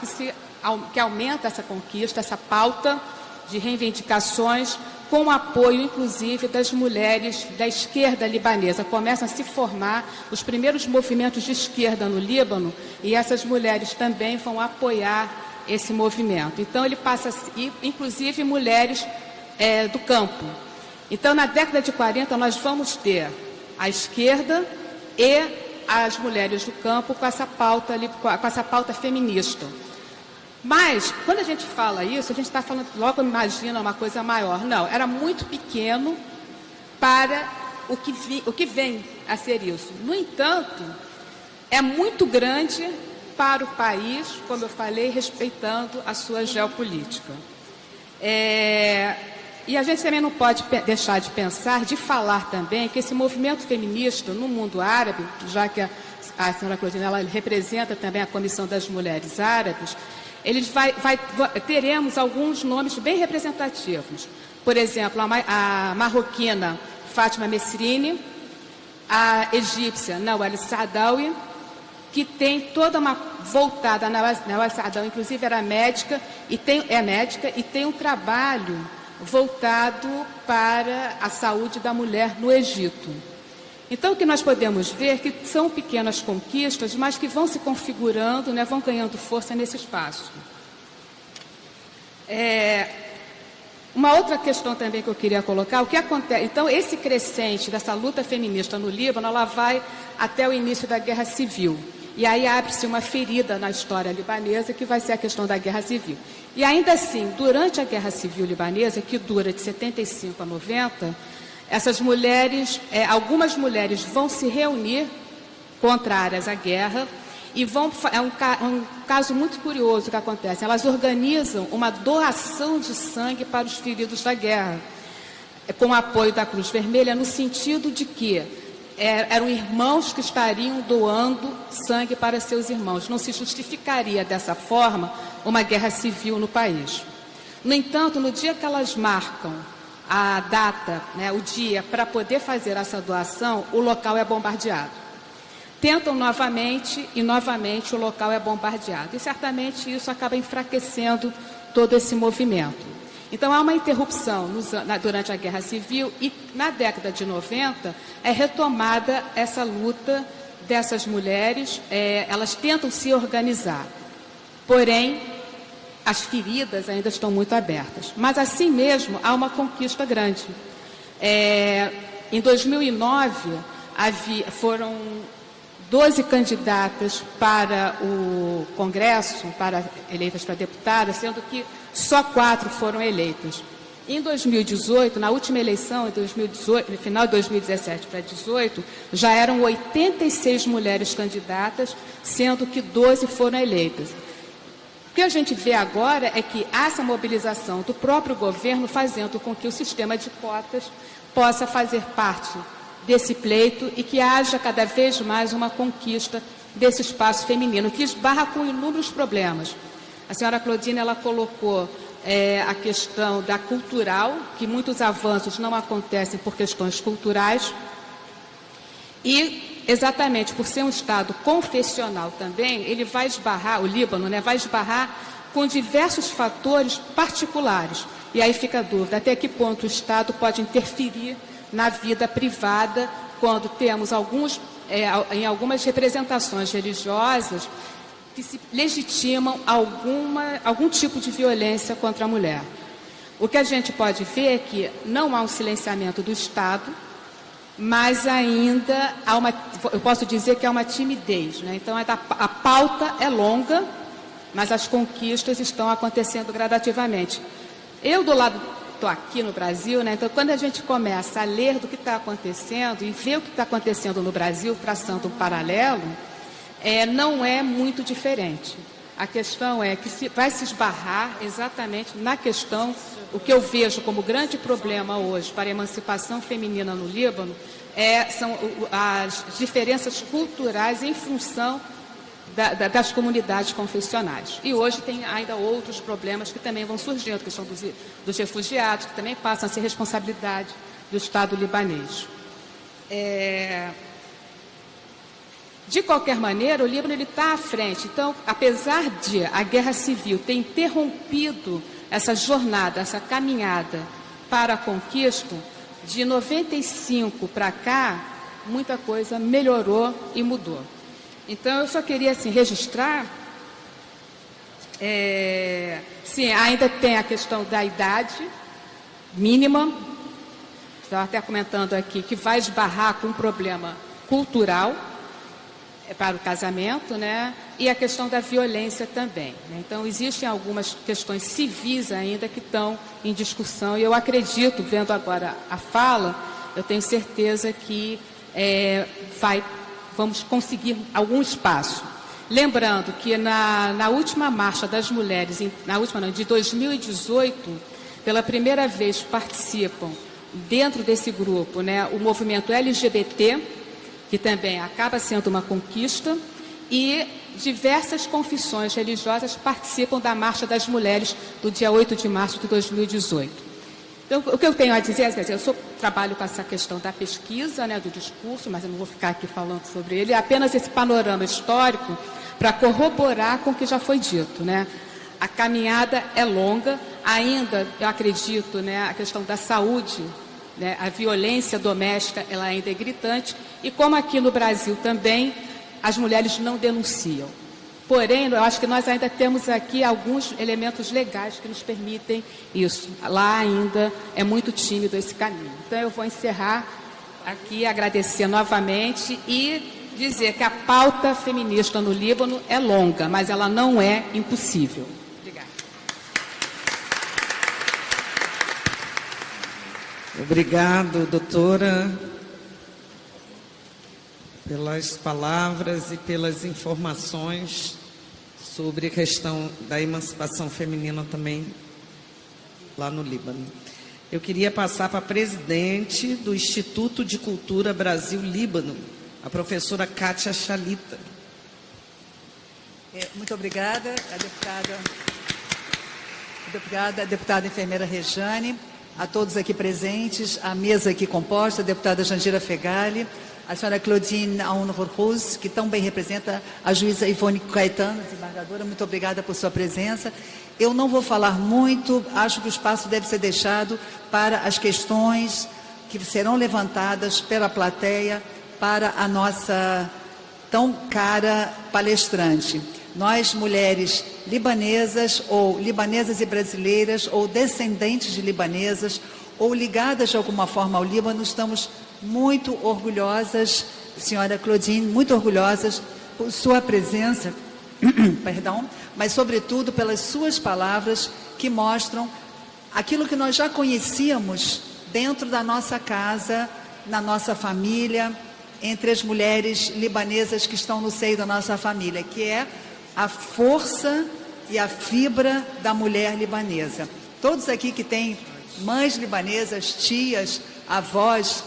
que aumenta essa conquista, essa pauta de reivindicações, com o apoio, inclusive, das mulheres da esquerda libanesa. Começam a se formar os primeiros movimentos de esquerda no Líbano, e essas mulheres também vão apoiar esse movimento. Então, ele passa, inclusive, mulheres do campo. Então, na década de 40, nós vamos ter a esquerda e as mulheres do campo com essa pauta feminista. Mas, quando a gente fala isso, a gente está falando, logo imagina uma coisa maior. Não, era muito pequeno para o que vem a ser isso. No entanto, é muito grande para o país, como eu falei, respeitando a sua geopolítica. E a gente também não pode deixar de pensar, de falar também, que esse movimento feminista no mundo árabe, já que a senhora Claudine, ela representa também a Comissão das Mulheres Árabes, teremos alguns nomes bem representativos. Por exemplo, a marroquina Fátima Mesrini, a egípcia Nawal Saadawi, que tem toda uma voltada, a Nawal Saadawi, inclusive, era médica e tem um trabalho voltado para a saúde da mulher no Egito. Então, o que nós podemos ver é que são pequenas conquistas, mas que vão se configurando, né, vão ganhando força nesse espaço. Uma outra questão também que eu queria colocar, o que acontece? Então, esse crescente dessa luta feminista no Líbano, ela vai até o início da Guerra Civil. E aí abre-se uma ferida na história libanesa, que vai ser a questão da Guerra Civil. E ainda assim, durante a Guerra Civil libanesa, que dura de 75 a 90, essas mulheres, algumas mulheres vão se reunir contrárias à guerra e é um caso muito curioso que acontece. Elas organizam uma doação de sangue para os feridos da guerra, com o apoio da Cruz Vermelha, no sentido de que eram irmãos que estariam doando sangue para seus irmãos. Não se justificaria dessa forma uma guerra civil no país. No entanto, no dia que elas marcam a data, né, o dia, para poder fazer essa doação, o local é bombardeado. Tentam novamente e novamente o local é bombardeado. E certamente isso acaba enfraquecendo todo esse movimento. Então há uma interrupção durante a Guerra Civil e na década de 90 é retomada essa luta dessas mulheres, elas tentam se organizar. Porém, as feridas ainda estão muito abertas. Mas, assim mesmo, há uma conquista grande. Em 2009, foram 12 candidatas para o Congresso, eleitas para deputadas, sendo que só 4 foram eleitas. Em 2018, na última eleição, em 2018, no final de 2017 para 2018, já eram 86 mulheres candidatas, sendo que 12 foram eleitas. O que a gente vê agora é que há essa mobilização do próprio governo fazendo com que o sistema de cotas possa fazer parte desse pleito e que haja cada vez mais uma conquista desse espaço feminino, que esbarra com inúmeros problemas. A senhora Claudine, ela colocou a questão da cultural, que muitos avanços não acontecem por questões culturais, e exatamente por ser um Estado confessional também, ele vai esbarrar, o Líbano, né, vai esbarrar com diversos fatores particulares. E aí fica a dúvida, até que ponto o Estado pode interferir na vida privada, quando temos em algumas representações religiosas que se legitimam algum tipo de violência contra a mulher. O que a gente pode ver é que não há um silenciamento do Estado, mas ainda há eu posso dizer que há uma timidez, né? Então a pauta é longa, mas as conquistas estão acontecendo gradativamente. Eu do lado estou aqui no Brasil, né? Então quando a gente começa a ler do que está acontecendo e ver o que está acontecendo no Brasil, traçando um paralelo, não é muito diferente. A questão é que vai se esbarrar exatamente na questão, o que eu vejo como grande problema hoje para a emancipação feminina no Líbano, são as diferenças culturais em função das comunidades confessionais. E hoje tem ainda outros problemas que também vão surgindo, a questão dos refugiados, que também passam a ser responsabilidade do Estado libanês. De qualquer maneira, o Líbano está à frente. Então, apesar de a guerra civil ter interrompido essa jornada, essa caminhada para a conquista, de 95 para cá, muita coisa melhorou e mudou. Então, eu só queria assim, registrar, sim, ainda tem a questão da idade mínima, estava até comentando aqui, que vai esbarrar com um problema cultural, para o casamento, né? E a questão da violência também, né? Então, existem algumas questões civis ainda que estão em discussão e eu acredito, vendo agora a fala, eu tenho certeza que vamos conseguir algum espaço. Lembrando que na última Marcha das Mulheres, de 2018, pela primeira vez participam, dentro desse grupo, né, o movimento LGBT, que também acaba sendo uma conquista, e diversas confissões religiosas participam da Marcha das Mulheres do dia 8 de março de 2018. Então, o que eu tenho a dizer, eu trabalho com essa questão da pesquisa, né, do discurso, mas eu não vou ficar aqui falando sobre ele, é apenas esse panorama histórico para corroborar com o que já foi dito, né? A caminhada é longa, ainda, eu acredito, né, a questão da saúde, né, a violência doméstica, ela ainda é gritante, e como aqui no Brasil também, as mulheres não denunciam. Porém, eu acho que nós ainda temos aqui alguns elementos legais que nos permitem isso. Lá ainda é muito tímido esse caminho. Então, eu vou encerrar aqui, agradecer novamente e dizer que a pauta feminista no Líbano é longa, mas ela não é impossível. Obrigada. Obrigado, doutora, pelas palavras e pelas informações sobre a questão da emancipação feminina também lá no Líbano. Eu queria passar para a presidente do Instituto de Cultura Brasil-Líbano, a professora Kátia Chalita. Muito obrigada, a deputada enfermeira Rejane, a todos aqui presentes, a mesa aqui composta, a deputada Jandira Fegali, a senhora Claudine Aoun-Rourrouz, que tão bem representa a juíza Ivone Caetano, desembargadora, muito obrigada por sua presença. Eu não vou falar muito, acho que o espaço deve ser deixado para as questões que serão levantadas pela plateia para a nossa tão cara palestrante. Nós, mulheres libanesas, ou libanesas e brasileiras, ou descendentes de libanesas, ou ligadas de alguma forma ao Líbano, estamos muito orgulhosas, senhora Claudine, muito orgulhosas por sua presença, perdão, mas sobretudo pelas suas palavras que mostram aquilo que nós já conhecíamos dentro da nossa casa, na nossa família, entre as mulheres libanesas que estão no seio da nossa família, que é a força e a fibra da mulher libanesa. Todos aqui que têm mães libanesas, tias, avós,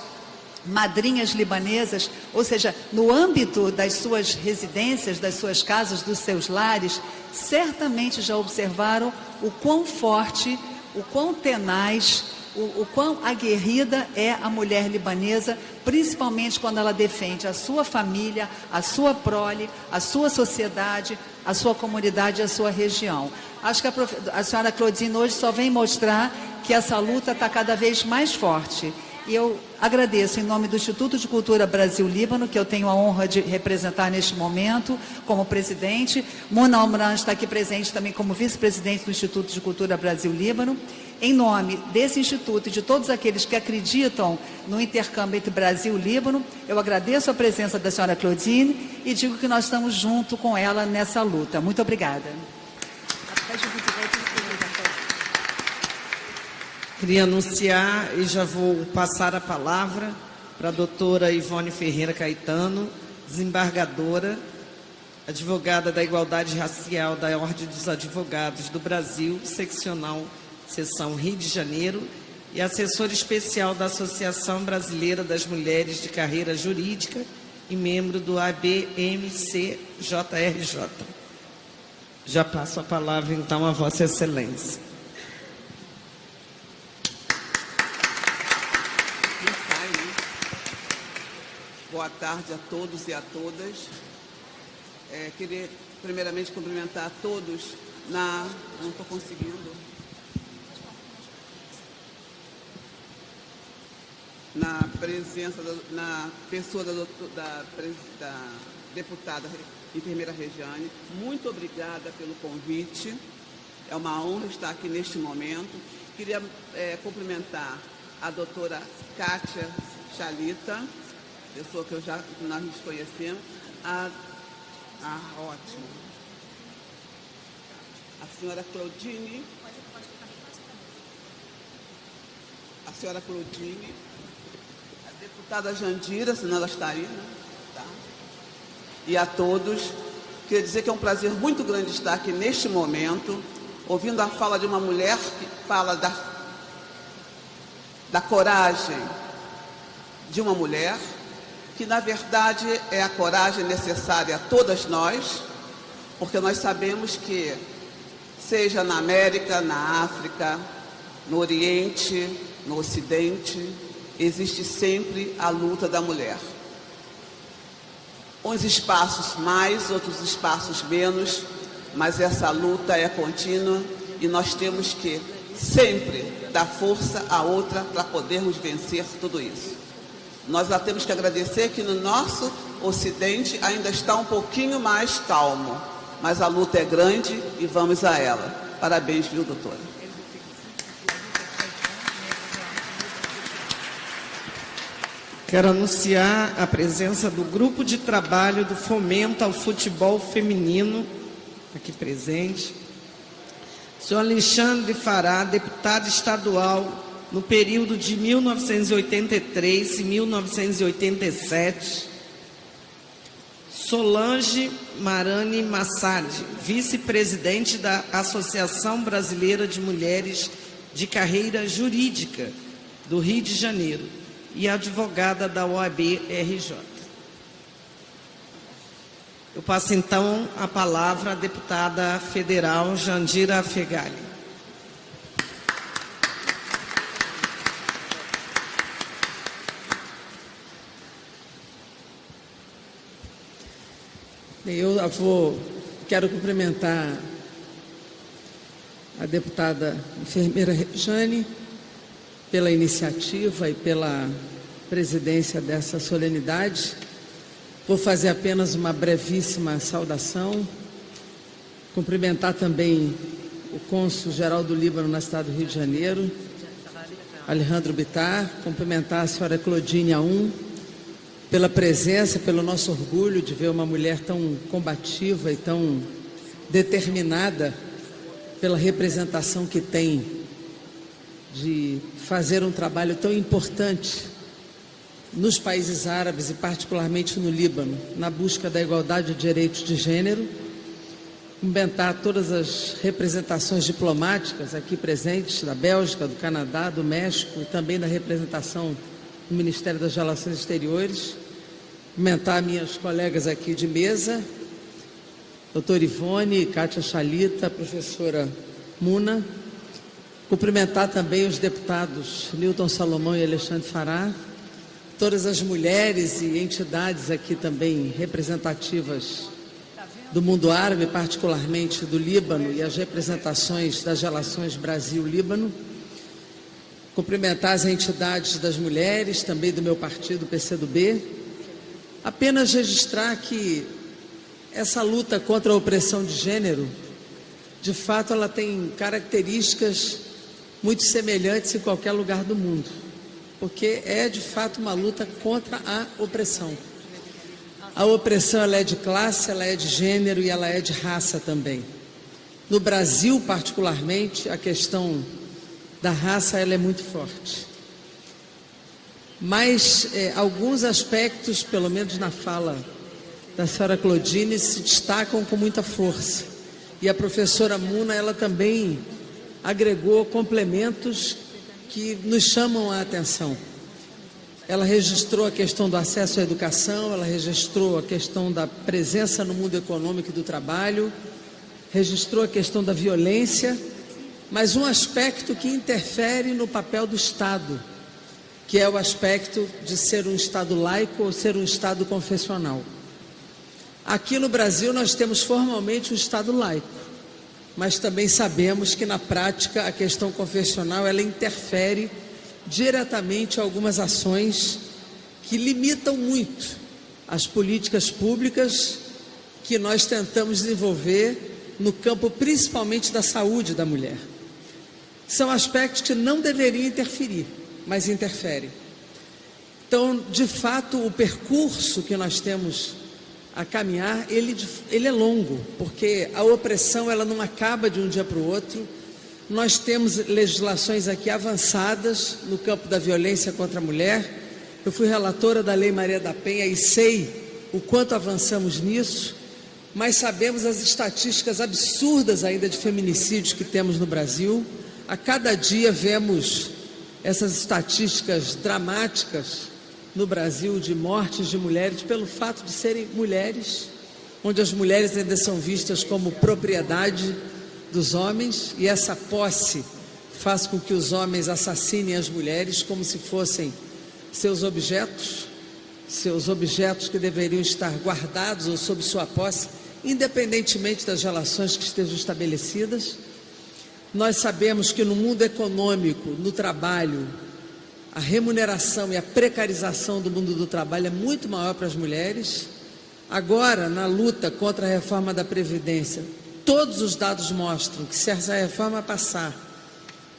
madrinhas libanesas, ou seja, no âmbito das suas residências, das suas casas, dos seus lares, certamente já observaram o quão forte, o quão tenaz, o quão aguerrida é a mulher libanesa, principalmente quando ela defende a sua família, a sua prole, a sua sociedade, a sua comunidade, a sua região. Acho que a senhora Claudine hoje só vem mostrar que essa luta está cada vez mais forte. E eu agradeço em nome do Instituto de Cultura Brasil-Líbano, que eu tenho a honra de representar neste momento como presidente. Mona Almran está aqui presente também como vice-presidente do Instituto de Cultura Brasil-Líbano. Em nome desse instituto e de todos aqueles que acreditam no intercâmbio entre Brasil e Líbano, eu agradeço a presença da senhora Claudine e digo que nós estamos junto com ela nessa luta. Muito obrigada. Queria anunciar e já vou passar a palavra para a doutora Ivone Ferreira Caetano, desembargadora, advogada da Igualdade Racial da Ordem dos Advogados do Brasil, seccional Seção Rio de Janeiro, e assessora especial da Associação Brasileira das Mulheres de Carreira Jurídica e membro do ABMCJRJ. Já passo a palavra, então, a Vossa Excelência. Boa tarde a todos e a todas. Queria primeiramente cumprimentar a todos não estou conseguindo. Na presença, na pessoa da deputada enfermeira Regiane. Muito obrigada pelo convite. É uma honra estar aqui neste momento. Queria cumprimentar a doutora Kátia Chalita, pessoa que nós nos conhecemos. Ótimo. A senhora Claudine. A senhora Claudine. A deputada Jandira, senão ela está aí, né? Tá. E a todos. Queria dizer que é um prazer muito grande estar aqui neste momento, ouvindo a fala de uma mulher que fala da coragem de uma mulher, que na verdade é a coragem necessária a todas nós, porque nós sabemos que, seja na América, na África, no Oriente, no Ocidente, existe sempre a luta da mulher. Uns espaços mais, outros espaços menos, mas essa luta é contínua e nós temos que sempre dar força a outra para podermos vencer tudo isso. Nós já temos que agradecer que no nosso Ocidente ainda está um pouquinho mais calmo, mas a luta é grande e vamos a ela. Parabéns, viu, doutora? Quero anunciar a presença do Grupo de Trabalho do Fomento ao Futebol Feminino, aqui presente. Senhor Alexandre Fará, deputado estadual no período de 1983 e 1987. Solange Marani Massad, vice-presidente da Associação Brasileira de Mulheres de Carreira Jurídica do Rio de Janeiro e advogada da OAB-RJ. Eu passo então a palavra à deputada federal Jandira Fegali. Quero cumprimentar a deputada enfermeira Regiane pela iniciativa e pela presidência dessa solenidade. Vou fazer apenas uma brevíssima saudação, cumprimentar também o cônsul-geral do Líbano no estado do Rio de Janeiro, Alejandro Bittar, cumprimentar a senhora Claudine Aum, pela presença, pelo nosso orgulho de ver uma mulher tão combativa e tão determinada, pela representação que tem de fazer um trabalho tão importante nos países árabes e particularmente no Líbano, na busca da igualdade de direitos de gênero, cumprimentar todas as representações diplomáticas aqui presentes, da Bélgica, do Canadá, do México e também da representação do Ministério das Relações Exteriores, cumprimentar minhas colegas aqui de mesa, doutora Ivone, Kátia Chalita, professora Muna, cumprimentar também os deputados Newton Salomão e Alexandre Fará, todas as mulheres e entidades aqui também representativas do mundo árabe, particularmente do Líbano, e as representações das relações Brasil-Líbano, cumprimentar as entidades das mulheres, também do meu partido, PCdoB, apenas registrar que essa luta contra a opressão de gênero, de fato, ela tem características muito semelhantes em qualquer lugar do mundo, porque é de fato uma luta contra a opressão. A opressão, ela é de classe, ela é de gênero e ela é de raça também. No Brasil, particularmente, a questão da raça, ela é muito forte. Mas alguns aspectos, pelo menos na fala da senhora Claudine, se destacam com muita força. E a professora Muna, ela também agregou complementos que nos chamam a atenção. Ela registrou a questão do acesso à educação, ela registrou a questão da presença no mundo econômico e do trabalho, registrou a questão da violência, mas um aspecto que interfere no papel do Estado, que é o aspecto de ser um Estado laico ou ser um Estado confessional. Aqui no Brasil nós temos formalmente um Estado laico, mas também sabemos que na prática a questão confessional ela interfere diretamente algumas ações que limitam muito as políticas públicas que nós tentamos desenvolver no campo principalmente da saúde da mulher. São aspectos que não deveriam interferir, mas interferem. Então, de fato, o percurso que nós temos a caminhar, ele é longo, porque a opressão ela não acaba de um dia para o outro. Nós temos legislações aqui avançadas no campo da violência contra a mulher. Eu fui relatora da Lei Maria da Penha e sei o quanto avançamos nisso, mas sabemos as estatísticas absurdas ainda de feminicídios que temos no Brasil. A cada dia vemos essas estatísticas dramáticas no Brasil de mortes de mulheres pelo fato de serem mulheres, onde as mulheres ainda são vistas como propriedade dos homens, e essa posse faz com que os homens assassinem as mulheres como se fossem seus objetos que deveriam estar guardados ou sob sua posse, independentemente das relações que estejam estabelecidas. Nós sabemos que no mundo econômico, no trabalho, a remuneração e a precarização do mundo do trabalho é muito maior para as mulheres. Agora, na luta contra a reforma da Previdência, todos os dados mostram que se essa reforma passar,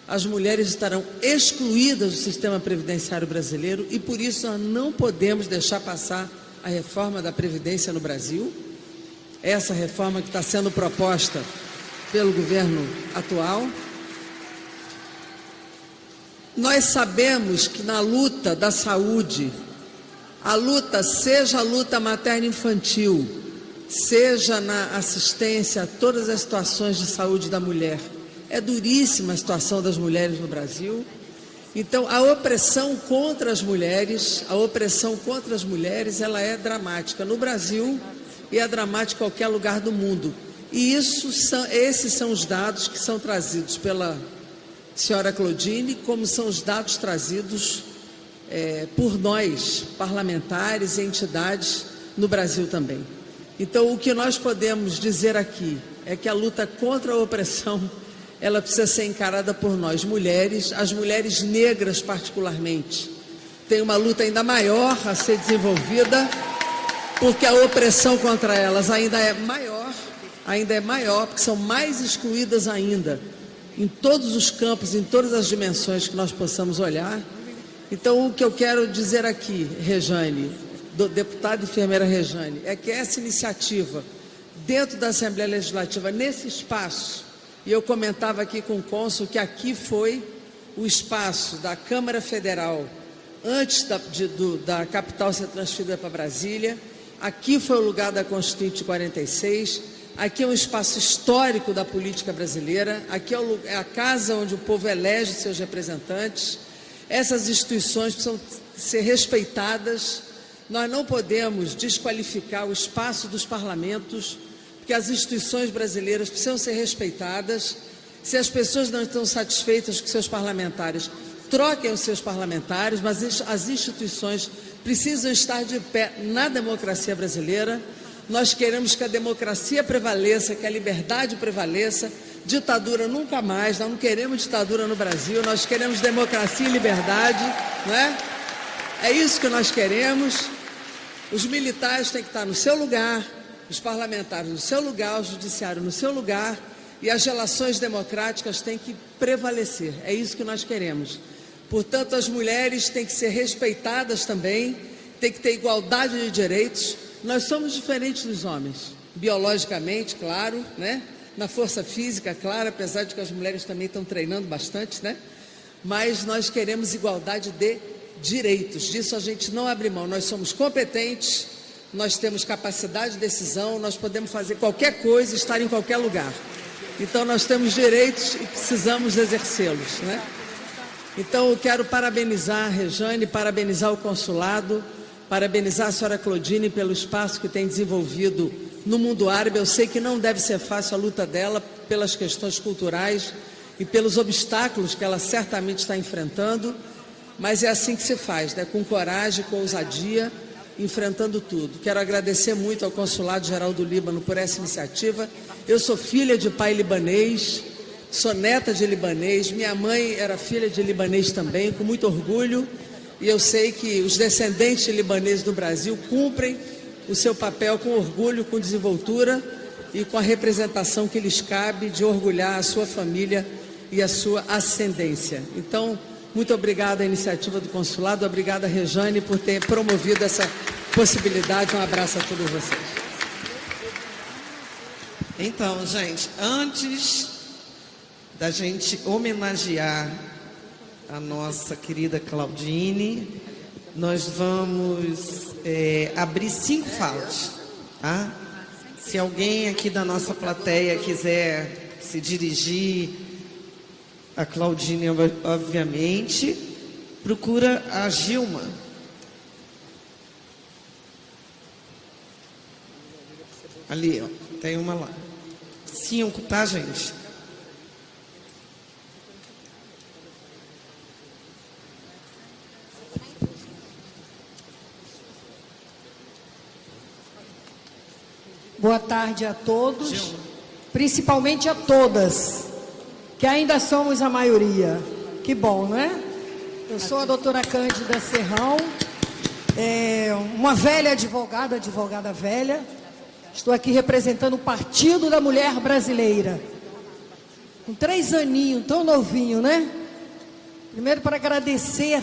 as mulheres estarão excluídas do sistema previdenciário brasileiro e por isso nós não podemos deixar passar a reforma da Previdência no Brasil. Essa reforma que está sendo proposta pelo governo atual. Nós sabemos que na luta da saúde, a luta, seja a luta materno-infantil, seja na assistência a todas as situações de saúde da mulher, é duríssima a situação das mulheres no Brasil. Então, a opressão contra as mulheres, ela é dramática no Brasil e é dramática em qualquer lugar do mundo. E esses são os dados que são trazidos pela senhora Claudine, como são os dados trazidos por nós, parlamentares e entidades no Brasil também. Então, o que nós podemos dizer aqui é que a luta contra a opressão, ela precisa ser encarada por nós, mulheres, as mulheres negras particularmente. Tem uma luta ainda maior a ser desenvolvida, porque a opressão contra elas ainda é maior, porque são mais excluídas ainda, em todos os campos, em todas as dimensões que nós possamos olhar. Então, o que eu quero dizer aqui, Rejane, do deputado e enfermeira Rejane, é que essa iniciativa, dentro da Assembleia Legislativa, nesse espaço, e eu comentava aqui com o cônsul que aqui foi o espaço da Câmara Federal antes da capital ser transferida para Brasília. Aqui foi o lugar da Constituinte de 46, aqui é um espaço histórico da política brasileira, aqui é a casa onde o povo elege seus representantes. Essas instituições precisam ser respeitadas. Nós não podemos desqualificar o espaço dos parlamentos, porque as instituições brasileiras precisam ser respeitadas. Se as pessoas não estão satisfeitas com seus parlamentares, troquem os seus parlamentares, mas as instituições precisam estar de pé na democracia brasileira. Nós queremos que a democracia prevaleça, que a liberdade prevaleça, ditadura nunca mais. Nós não queremos ditadura no Brasil, nós queremos democracia e liberdade, não é? É isso que nós queremos. Os militares têm que estar no seu lugar, os parlamentares no seu lugar, o judiciário no seu lugar, e as relações democráticas têm que prevalecer. É isso que nós queremos. Portanto, as mulheres têm que ser respeitadas também, têm que ter igualdade de direitos. Nós somos diferentes dos homens, biologicamente, claro, né? Na força física, claro, apesar de que as mulheres também estão treinando bastante, né? Mas nós queremos igualdade de direitos, disso a gente não abre mão. Nós somos competentes, nós temos capacidade de decisão, nós podemos fazer qualquer coisa, estar em qualquer lugar. Então nós temos direitos e precisamos exercê-los, né? Então eu quero parabenizar a Rejane, parabenizar o consulado, parabenizar a senhora Claudine pelo espaço que tem desenvolvido no mundo árabe. Eu sei que não deve ser fácil a luta dela pelas questões culturais e pelos obstáculos que ela certamente está enfrentando, mas é assim que se faz, né? Com coragem, com ousadia, enfrentando tudo. Quero agradecer muito ao Consulado Geral do Líbano por essa iniciativa. Eu sou filha de pai libanês, sou neta de libanês, minha mãe era filha de libanês também, com muito orgulho, e eu sei que os descendentes de libaneses do Brasil cumprem o seu papel com orgulho, com desenvoltura e com a representação que lhes cabe de orgulhar a sua família e a sua ascendência. Então, muito obrigada à iniciativa do consulado, obrigada Rejane por ter promovido essa possibilidade. Um abraço a todos vocês. Então, gente, antes da gente homenagear a nossa querida Claudine, nós vamos abrir 5 falas, tá? Se alguém aqui da nossa plateia quiser se dirigir a Claudine, obviamente, procura a Gilma. Ali, ó, tem uma lá. 5, tá, gente? Boa tarde a todos, principalmente a todas, que ainda somos a maioria. Que bom, não é? Eu sou a doutora Cândida Serrão, uma velha advogada velha. Estou aqui representando o Partido da Mulher Brasileira. Com 3 aninhos, tão novinho, né? Primeiro, para agradecer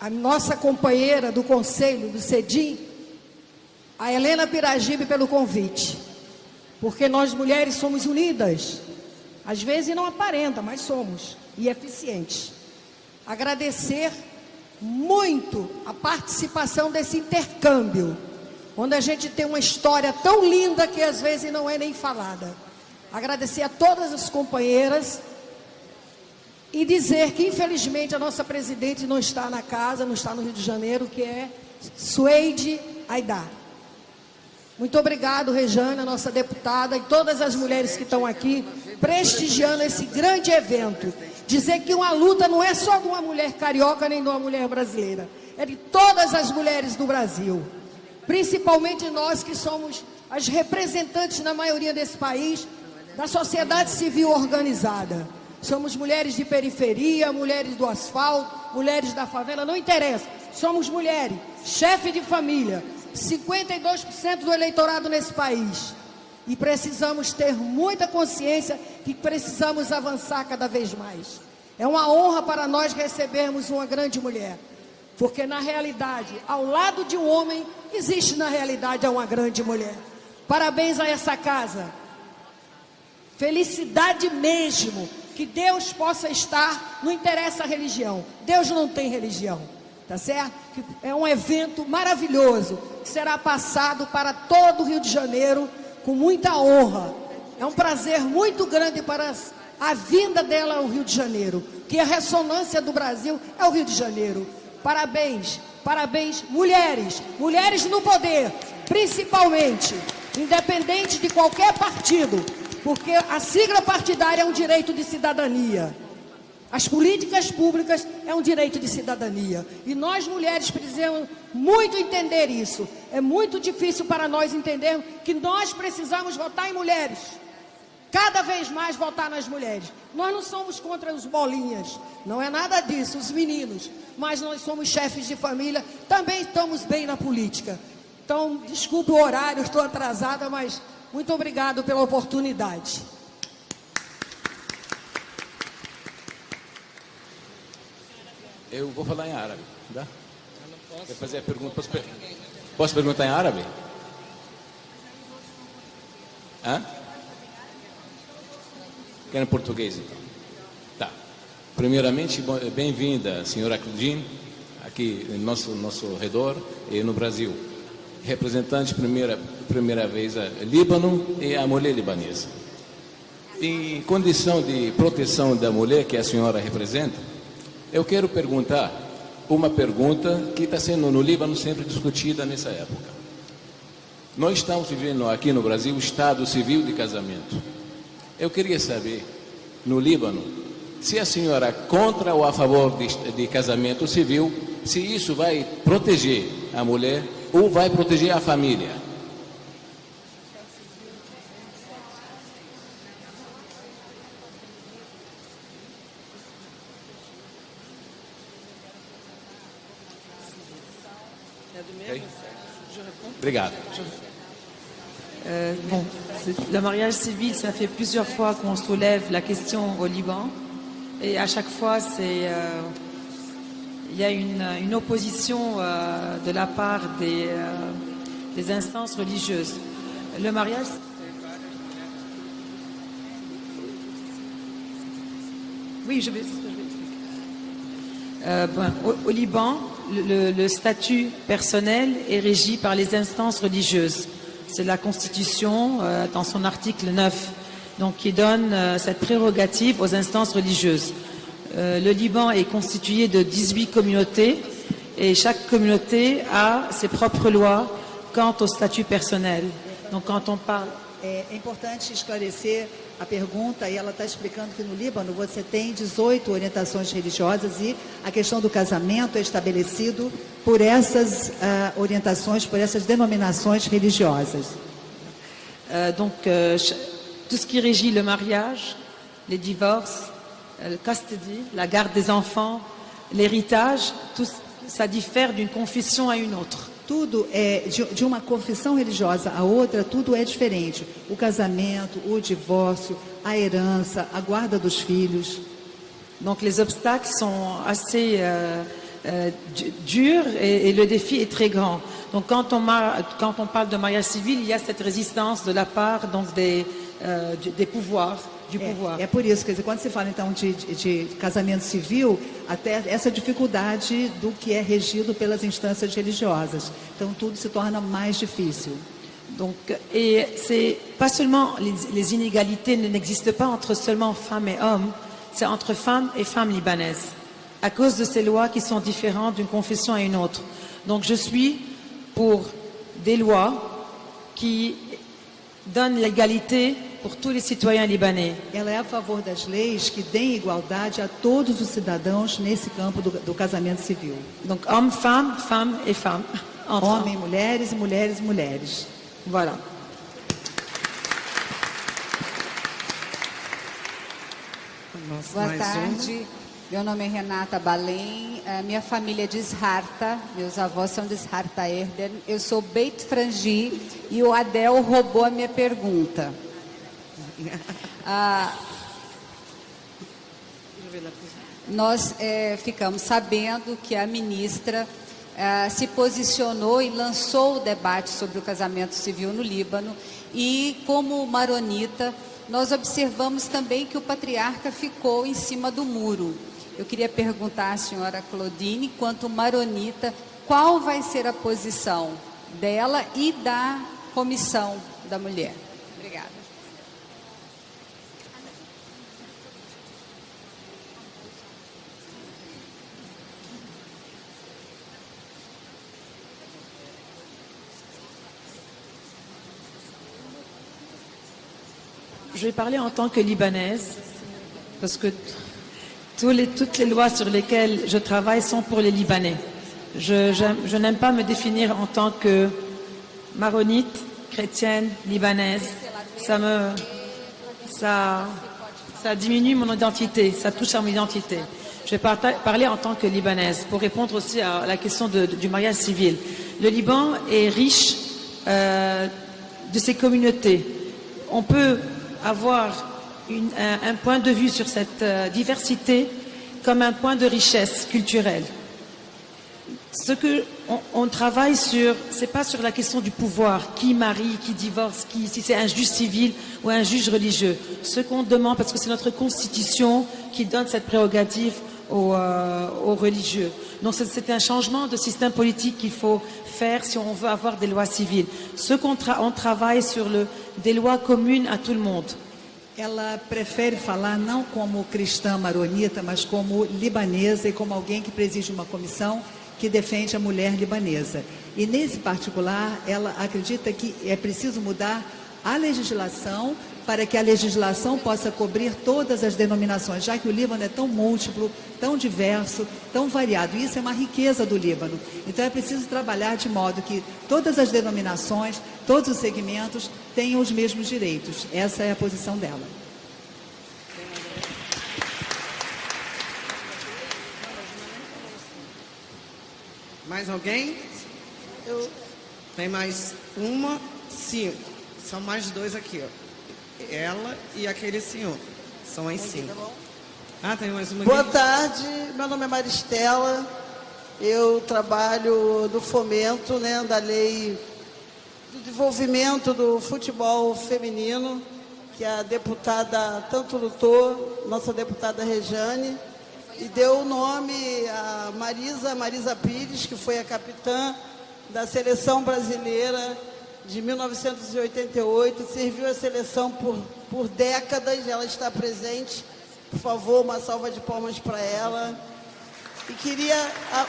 a nossa companheira do Conselho, do CEDIM, a Helena Piragibe, pelo convite. Porque nós mulheres somos unidas. Às vezes não aparenta, mas somos. E eficientes. Agradecer muito a participação desse intercâmbio, onde a gente tem uma história tão linda que às vezes não é nem falada. Agradecer a todas as companheiras e dizer que infelizmente a nossa presidente não está na casa, não está no Rio de Janeiro, que é Sueide Aidar. Muito obrigado, Rejane, a nossa deputada, e todas as mulheres que estão aqui prestigiando esse grande evento. Dizer que uma luta não é só de uma mulher carioca nem de uma mulher brasileira, é de todas as mulheres do Brasil. Principalmente nós que somos as representantes na maioria desse país, da sociedade civil organizada. Somos mulheres de periferia, mulheres do asfalto, mulheres da favela, não interessa. Somos mulheres, chefe de família, 52% do eleitorado nesse país. E precisamos ter muita consciência que precisamos avançar cada vez mais. É uma honra para nós recebermos uma grande mulher. Porque na realidade, ao lado de um homem, existe na realidade uma grande mulher. Parabéns a essa casa. Felicidade mesmo que Deus possa estar, não interessa a religião, Deus não tem religião, tá certo? É um evento maravilhoso, que será passado para todo o Rio de Janeiro com muita honra. É um prazer muito grande para a vinda dela ao Rio de Janeiro, que a ressonância do Brasil é o Rio de Janeiro. Parabéns, parabéns, mulheres, mulheres no poder, principalmente, independente de qualquer partido, porque a sigla partidária é um direito de cidadania. As políticas públicas é um direito de cidadania. E nós, mulheres, precisamos muito entender isso. É muito difícil para nós entendermos que nós precisamos votar em mulheres. Cada vez mais votar nas mulheres. Nós não somos contra os bolinhas, não é nada disso, os meninos. Mas nós somos chefes de família, também estamos bem na política. Então, desculpe o horário, estou atrasada, mas muito obrigado pela oportunidade. Eu vou falar em árabe, tá? Quer fazer a pergunta? Posso perguntar em árabe? Hã? Quer em português, então? Tá. Primeiramente, bem-vinda, senhora Claudine, aqui no nosso redor e no Brasil. Representante, primeira vez, a Líbano e a mulher libanesa. Em condição de proteção da mulher que a senhora representa, eu quero perguntar uma pergunta que está sendo no Líbano sempre discutida nessa época. Nós estamos vivendo aqui no Brasil o Estado Civil de Casamento. Eu queria saber, no Líbano, se a senhora é contra ou a favor de casamento civil, se isso vai proteger a mulher ou vai proteger a família. Okay. Obrigado. Bon, le mariage civil, ça fait plusieurs fois qu'on soulève la question au Liban. Et à chaque fois, il y a une opposition de la part des instances religieuses. Le mariage... Oui, c'est ce que je vais expliquer. Au Liban, le statut personnel est régi par les instances religieuses. C'est la Constitution, dans son article 9, donc, qui donne cette prérogative aux instances religieuses. Le Liban est constitué de 18 communautés et chaque communauté a ses propres lois quant au statut personnel. Donc, quand on parle... É importante esclarecer a pergunta, e ela está explicando que no Líbano você tem 18 orientações religiosas e a questão do casamento é estabelecido por essas orientações, por essas denominações religiosas. Tout ce qui régit le mariage, les divorces, le custody, la garde des enfants, l'héritage, tout ça diffère d'une confession à une autre. Tudo é de uma confissão religiosa a outra, tudo é diferente. O casamento, o divórcio, a herança, a guarda dos filhos. Donc les obstacles sont assez durs et le défi est très grand. Donc quand on parle de mariage civil, il y a cette résistance de la part donc des pouvoirs. É por isso, quer dizer, quando se fala então de casamento civil, até essa dificuldade do que é regido pelas instâncias religiosas. Então tudo se torna mais difícil. Donc, et c'est pas seulement les inégalités n'existent pas entre seulement femmes et hommes, c'est entre femmes et femmes libanaises, à cause de ces lois qui sont différentes d'une confession à une autre. Donc je suis pour des lois qui donnent l'égalité pour tous les citoyens libanais. Ela é a favor das leis que deem igualdade a todos os cidadãos nesse campo do casamento civil. Donc hommes, femmes, femmes et femmes. Homens, mulheres e mulheres, mulheres. Voilà. Boa tarde, meu nome é Renata Balém, minha família é de Isharta, meus avós são de Isharta Erden, eu sou Beit Frangi e o Adel roubou a minha pergunta. Nós ficamos sabendo que a ministra se posicionou e lançou o debate sobre o casamento civil no Líbano e, como maronita, nós observamos também que o patriarca ficou em cima do muro. Eu queria perguntar à senhora Claudine, quanto maronita, qual vai ser a posição dela e da comissão da mulher? Obrigada. Je vais parler en tant que libanaise, parce que toutes les lois sur lesquelles je travaille sont pour les Libanais. Je n'aime pas me définir en tant que maronite, chrétienne, libanaise. Ça diminue mon identité, ça touche à mon identité. Je vais parler en tant que libanaise pour répondre aussi à la question du mariage civil. Le Liban est riche de ses communautés. On peut avoir un point de vue sur cette diversité comme un point de richesse culturelle. Ce que on travaille sur, c'est pas sur la question du pouvoir, qui marie, qui divorce, si c'est un juge civil ou un juge religieux. Ce qu'on demande, parce que c'est notre constitution qui donne cette prérogative aux religieux. Donc c'est un changement de système politique qu'il faut faire si on veut avoir des lois civiles. On travaille sur des lois communes à tout le monde. Ela prefere falar não como cristã maronita, mas como libanesa e como alguém que preside uma comissão que defende a mulher libanesa. E nesse particular, ela acredita que é preciso mudar a legislação para que a legislação possa cobrir todas as denominações, já que o Líbano é tão múltiplo, tão diverso, tão variado. Isso é uma riqueza do Líbano. Então é preciso trabalhar de modo que todas as denominações, todos os segmentos tenham os mesmos direitos. Essa é a posição dela. Mais alguém? Tem mais uma? 5. São mais 2 aqui, ó. Ela e aquele senhor. São as 5. Ah, tem mais uma aqui. Boa tarde, meu nome é Maristela. Eu trabalho do fomento, da lei do desenvolvimento do futebol feminino, que a deputada tanto lutou, nossa deputada Rejane, e deu o nome a Marisa Pires, que foi a capitã da seleção brasileira de 1988, serviu a seleção por décadas, ela está presente. Por favor, uma salva de palmas para ela. E queria,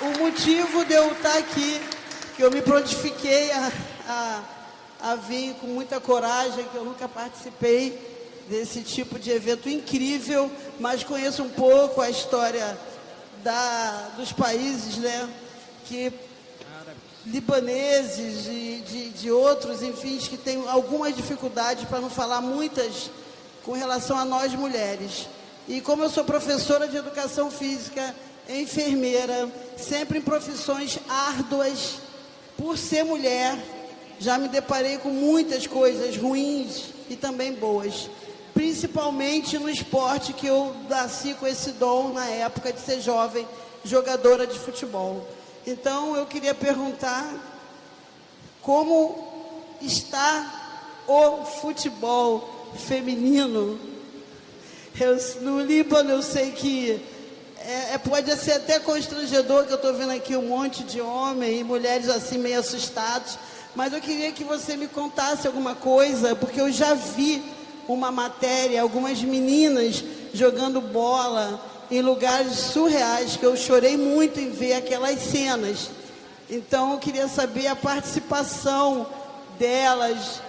o motivo de eu estar aqui, que eu me prontifiquei a vir com muita coragem, que eu nunca participei desse tipo de evento incrível, mas conheço um pouco a história dos países, que libaneses, de outros, enfim, que têm algumas dificuldades, para não falar muitas, com relação a nós mulheres. E como eu sou professora de educação física, enfermeira, sempre em profissões árduas, por ser mulher, já me deparei com muitas coisas ruins e também boas, principalmente no esporte, que eu nasci com esse dom na época de ser jovem, jogadora de futebol. Então, eu queria perguntar como está o futebol feminino. No Líbano, eu sei que pode ser até constrangedor, que eu estou vendo aqui um monte de homens e mulheres assim meio assustados, mas eu queria que você me contasse alguma coisa, porque eu já vi uma matéria, algumas meninas jogando bola em lugares surreais, que eu chorei muito em ver aquelas cenas. Então eu queria saber a participação delas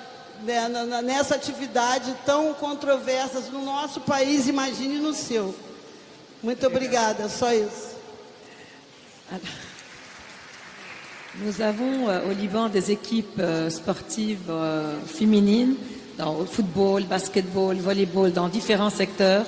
nessa atividade tão controversa no nosso país, imagine no seu. Muito obrigada, só isso. Nous avons au Liban des équipes sportives féminines, dans le football, basketball, volleyball, dans différents secteurs.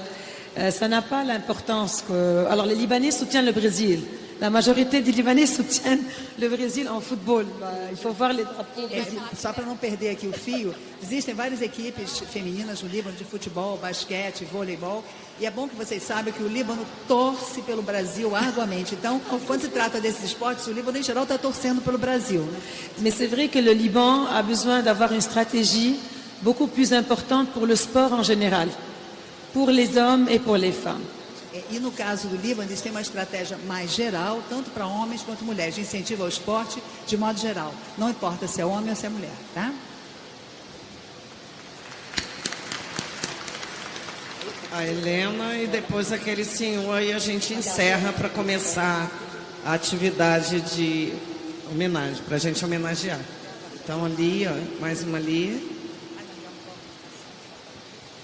Ça n'a pas l'importance que... Alors, les Libanais soutiennent le Brésil. La majorité des Libanais soutiennent le Brésil en football. Il faut voir les drapeaux brésiliens. Só para não perder aqui o fio, existem várias equipes femininas no Líbano de futebol, basquete, voleibol. E é bom que vocês saibam que o Líbano torce pelo Brasil arduamente. Então, quando se trata desses esportes, o Líbano em geral está torcendo pelo Brasil. Mais c'est vrai que le Liban a besoin d'avoir une stratégie beaucoup plus importante pour le sport en général, pour les hommes et pour les femmes. E no caso do Líbano, eles têm uma estratégia mais geral, tanto para homens quanto mulheres, de incentivo ao esporte de modo geral. Não importa se é homem ou se é mulher, tá? A Helena e depois aquele senhor aí a gente encerra para começar a atividade de homenagem, para a gente homenagear. Então ali, ó, mais uma ali.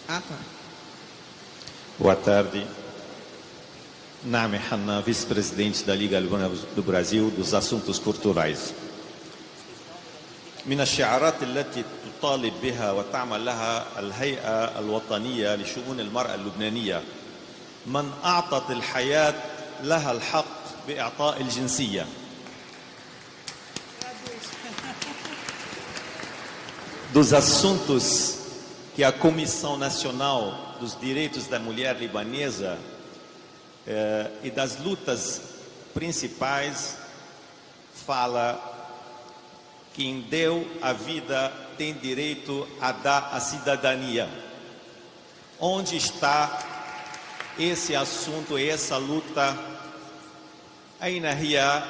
Ah, tá. Boa tarde. Naame Hanna, vice-presidente da Liga do Brasil dos Assuntos Culturais. من الشعارات التي تطالب بها وتعمل لها الهيئة الوطنية لشؤون المرأة اللبنانية: من أعطت الحياة لها الحق بإعطاء الجنسية. Dos assuntos que a Comissão Nacional dos Direitos da Mulher Libanesa e das lutas principais fala: quem deu a vida tem direito a dar a cidadania. Onde está esse assunto, essa luta? أين هي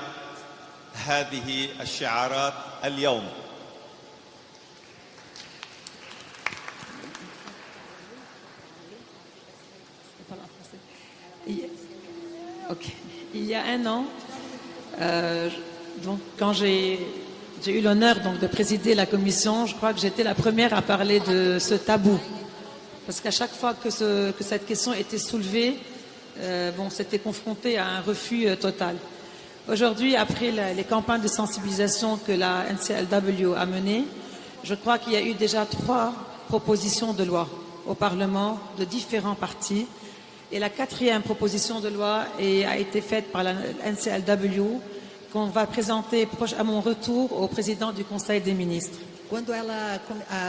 هذه الشعارات اليوم؟ Ok. Il y a un an, donc quand j'ai eu l'honneur de présider la commission, je crois que j'étais la première à parler de ce tabou. Parce qu'à chaque fois que cette question était soulevée, c'était confronté à un refus total. Aujourd'hui, après les campagnes de sensibilisation que la NCLW a menées, je crois qu'il y a eu déjà 3 propositions de loi au Parlement de différents partis. Et la 4e proposition de loi a été faite par la NCLW, qu'on va présenter à mon retour au président du Conseil des ministres. Quando ela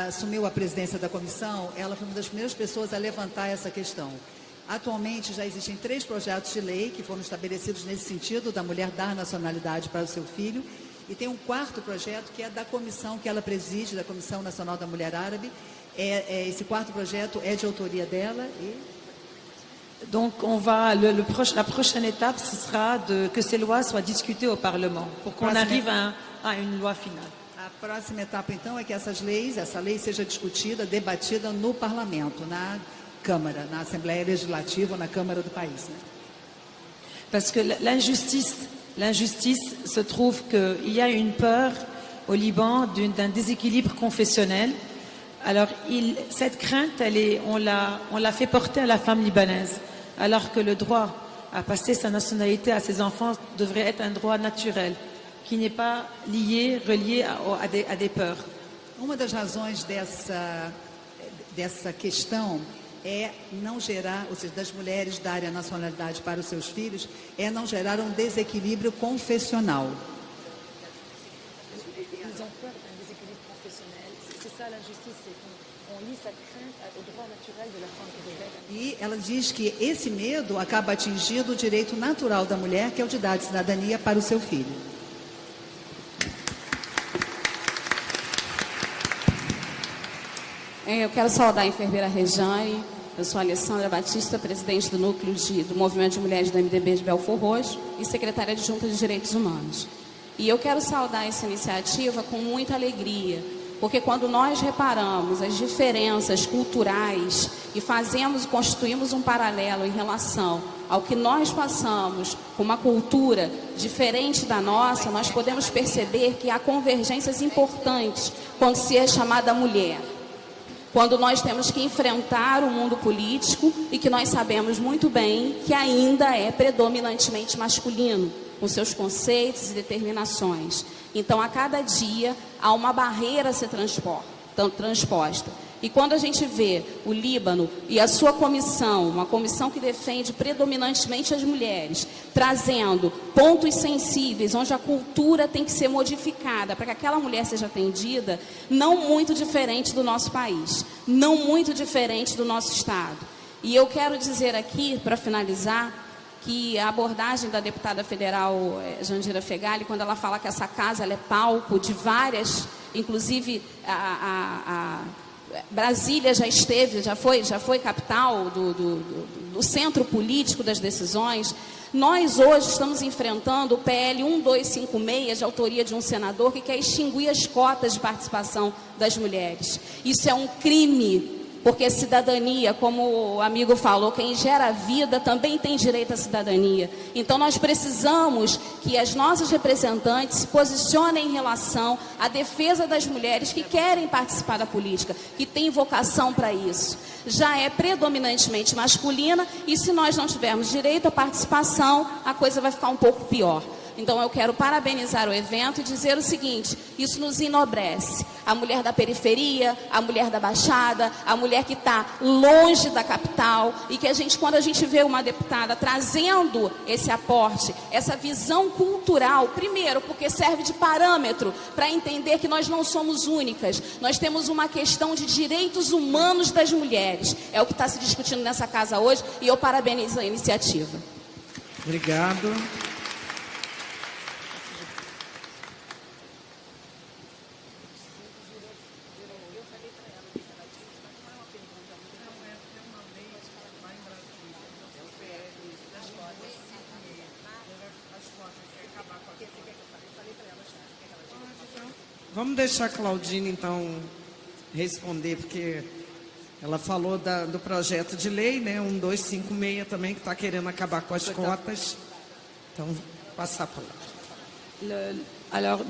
assumiu a presidência da comissão, ela foi uma das primeiras pessoas a levantar essa questão. Atualmente já existem 3 projetos de lei que foram estabelecidos nesse sentido, da mulher dar nacionalidade para o seu filho. E tem um 4º projeto que é da comissão que ela preside, da Comissão Nacional da Mulher Árabe. Esse 4º projeto é de autoria dela e... Donc, la prochaine étape, ce sera que ces lois soient discutées au Parlement, pour qu'on arrive à une loi finale. A próxima etapa, então, é que essa lei seja discutida, debatida no Parlamento, na Câmara, na Assembleia Legislativa ou na Câmara do país. Né? Parce que l'injustice se trouve qu'il y a une peur au Liban d'un déséquilibre confessionnel. Alors, cette crainte, on l'a fait porter à la femme libanaise, alors que le droit à passer sa nationalité à ses enfants devrait être un droit naturel, qui n'est pas relié à des peurs. Uma das razões dessa questão é não gerar, ou seja, das mulheres darem a nacionalidade para os seus filhos, é não gerar um desequilíbrio confessional. E ela diz que esse medo acaba atingindo o direito natural da mulher, que é o de dar cidadania para o seu filho. Eu quero saudar a enfermeira Rejane. Eu sou a Alessandra Batista, presidente do núcleo do Movimento de Mulheres do MDB de Belfor Roxo e secretária adjunta de Direitos Humanos. E eu quero saudar essa iniciativa com muita alegria, porque quando nós reparamos as diferenças culturais e constituímos um paralelo em relação ao que nós passamos com uma cultura diferente da nossa, nós podemos perceber que há convergências importantes quando se é chamada mulher. Quando nós temos que enfrentar o mundo político e que nós sabemos muito bem que ainda é predominantemente masculino, com seus conceitos e determinações. Então, a cada dia, há uma barreira a ser transposta. E quando a gente vê o Líbano e a sua comissão, uma comissão que defende predominantemente as mulheres, trazendo pontos sensíveis, onde a cultura tem que ser modificada para que aquela mulher seja atendida, não muito diferente do nosso país, não muito diferente do nosso Estado. E eu quero dizer aqui, para finalizar, que a abordagem da deputada federal Jandira Fegali, quando ela fala que essa casa ela é palco de várias, inclusive Brasília já esteve, já foi capital do centro político das decisões. Nós hoje estamos enfrentando o PL 1256, de autoria de um senador, que quer extinguir as cotas de participação das mulheres. Isso é um crime, porque cidadania, como o amigo falou, quem gera vida também tem direito à cidadania. Então nós precisamos que as nossas representantes se posicionem em relação à defesa das mulheres que querem participar da política, que têm vocação para isso. Já é predominantemente masculina e se nós não tivermos direito à participação, a coisa vai ficar um pouco pior. Então eu quero parabenizar o evento e dizer o seguinte: isso nos enobrece. A mulher da periferia, a mulher da Baixada, a mulher que está longe da capital, e que quando a gente vê uma deputada trazendo esse aporte, essa visão cultural, primeiro porque serve de parâmetro para entender que nós não somos únicas, nós temos uma questão de direitos humanos das mulheres. É o que está se discutindo nessa casa hoje e eu parabenizo a iniciativa. Obrigado. Vamos deixar a Claudine, então, responder, porque ela falou do projeto de lei, né, 1256 também, que está querendo acabar com as cotas. Então, passar a palavra. Alors,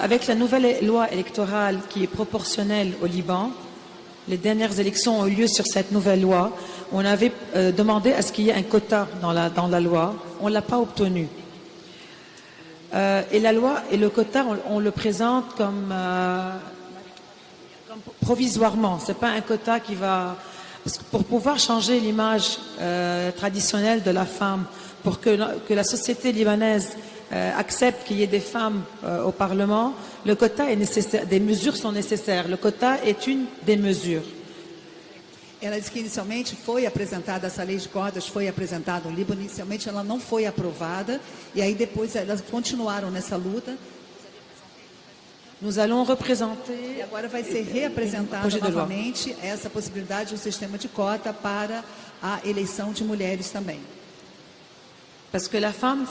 avec la nouvelle loi électorale qui est proportionnelle au Liban, les dernières élections ont eu lieu sur cette nouvelle loi. On avait demandé à ce qu'il y ait un quota dans la loi. On ne l'a pas obtenu. Et la loi et le quota, on le présente comme provisoirement. C'est pas un quota qui va... Parce que pour pouvoir changer l'image traditionnelle de la femme, pour que la société libanaise accepte qu'il y ait des femmes au Parlement, le quota est nécessaire, des mesures sont nécessaires. Le quota est une des mesures. Ela disse que inicialmente foi apresentada, essa lei de cotas foi apresentada no Líbano, inicialmente ela não foi aprovada, e aí depois elas continuaram nessa luta. Nous allons représenter... E agora vai ser reapresentada novamente essa possibilidade do sistema de cota para a eleição de mulheres também. Parce que la femme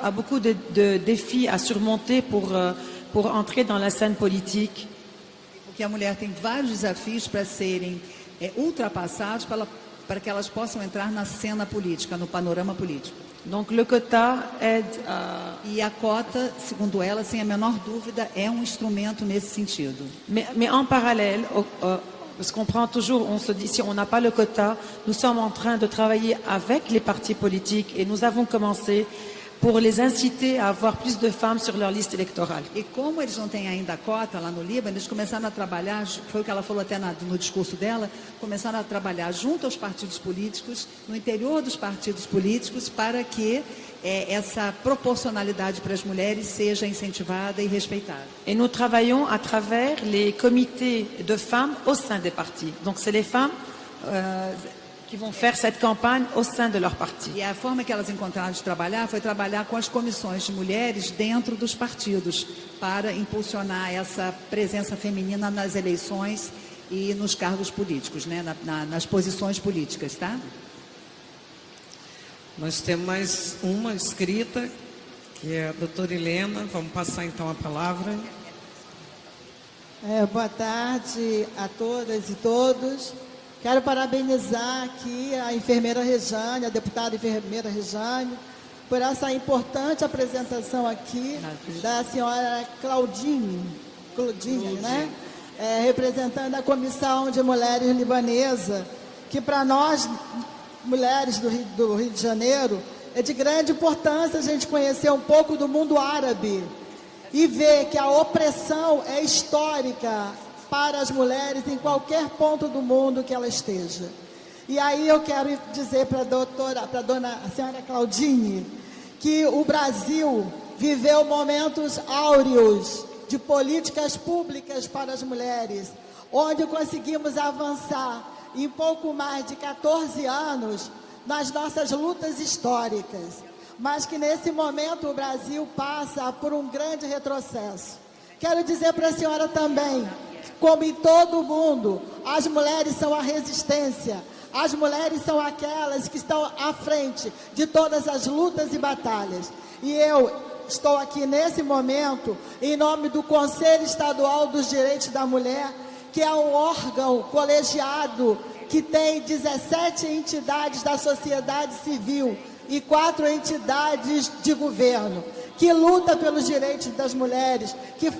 a beaucoup de défis à surmonter pour entrer dans la scène politique. Porque a mulher tem vários desafios para serem ultrapassados para que elas possam entrar na cena política, no panorama político. Donc le quota aide E a cota, segundo ela, sem a menor dúvida, é um instrumento nesse sentido. Mais en parallèle, parce qu'on prend toujours, on se dit, si on n'a pas le quota, nous sommes en train de travailler avec les partis politiques et nous avons commencé pour les inciter à avoir plus de femmes sur leur liste électorale. E como eles não têm ainda a cota lá no Líbano, eles começaram a trabalhar, foi o que ela falou até no discurso dela, começaram a trabalhar junto aos partidos políticos, no interior dos partidos políticos, para que essa proporcionalidade para as mulheres seja incentivada e respeitada. Et nous travaillons à travers les comités de femmes au sein des partis. Donc c'est les femmes qui vont faire cette campagne au sein de leur parti. E a forma que elas encontraram de trabalhar foi trabalhar com as comissões de mulheres dentro dos partidos, para impulsionar essa presença feminina nas eleições e nos cargos políticos, né? Nas posições políticas, tá? Nós temos mais uma escrita, que é a doutora Helena. Vamos passar então a palavra. Boa tarde a todas e todos. Quero parabenizar aqui a enfermeira Rejane, a deputada enfermeira Rejane, por essa importante apresentação aqui da senhora Claudine, né? Representando a Comissão de Mulheres Libanesa, que para nós, mulheres do Rio de Janeiro, é de grande importância a gente conhecer um pouco do mundo árabe e ver que a opressão é histórica para as mulheres em qualquer ponto do mundo que ela esteja. E aí eu quero dizer para a senhora Claudine, que o Brasil viveu momentos áureos de políticas públicas para as mulheres, onde conseguimos avançar em pouco mais de 14 anos nas nossas lutas históricas, mas que nesse momento o Brasil passa por um grande retrocesso. Quero dizer para a senhora também como em todo o mundo, as mulheres são a resistência. As mulheres são aquelas que estão à frente de todas as lutas e batalhas. E eu estou aqui nesse momento em nome do Conselho Estadual dos Direitos da Mulher, que é um órgão colegiado que tem 17 entidades da sociedade civil e 4 entidades de governo, que luta pelos direitos das mulheres, que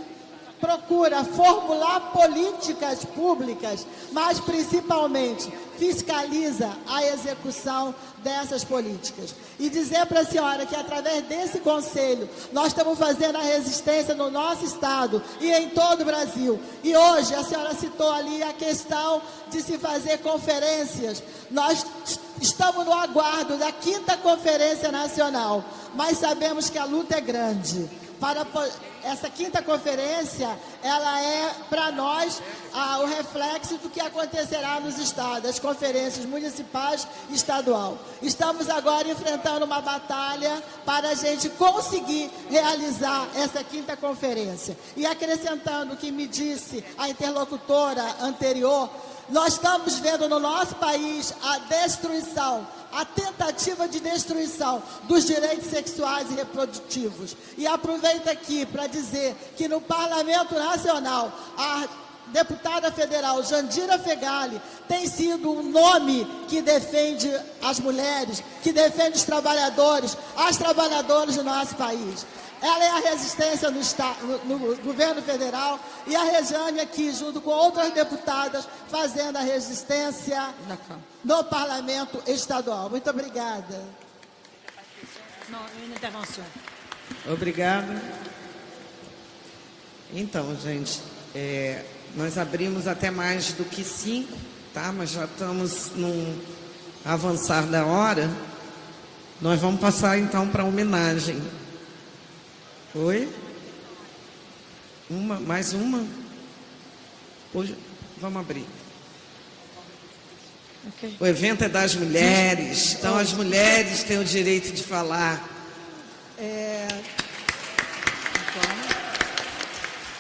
procura formular políticas públicas, mas principalmente fiscaliza a execução dessas políticas. E dizer para a senhora que através desse conselho nós estamos fazendo a resistência no nosso estado e em todo o Brasil. E hoje a senhora citou ali a questão de se fazer conferências. Nós estamos no aguardo da 5ª Conferência Nacional, mas sabemos que a luta é grande. Essa 5ª conferência, ela é para nós o reflexo do que acontecerá nos estados, as conferências municipais e estadual. Estamos agora enfrentando uma batalha para a gente conseguir realizar essa 5ª conferência. E acrescentando o que me disse a interlocutora anterior, nós estamos vendo no nosso país a destruição, a tentativa de destruição dos direitos sexuais e reprodutivos. E aproveito aqui para dizer que no Parlamento Nacional, a deputada federal Jandira Fegali tem sido um nome que defende as mulheres, que defende os trabalhadores, as trabalhadoras do nosso país. Ela é a resistência no governo federal e a Rejane aqui, junto com outras deputadas, fazendo a resistência no parlamento estadual. Muito obrigada. Obrigada. Então, gente, nós abrimos até mais do que 5, tá? Mas já estamos num avançar da hora. Nós vamos passar, então, para a homenagem. Oi? Mais uma? Hoje, vamos abrir. Okay. O evento é das mulheres, então as mulheres têm o direito de falar.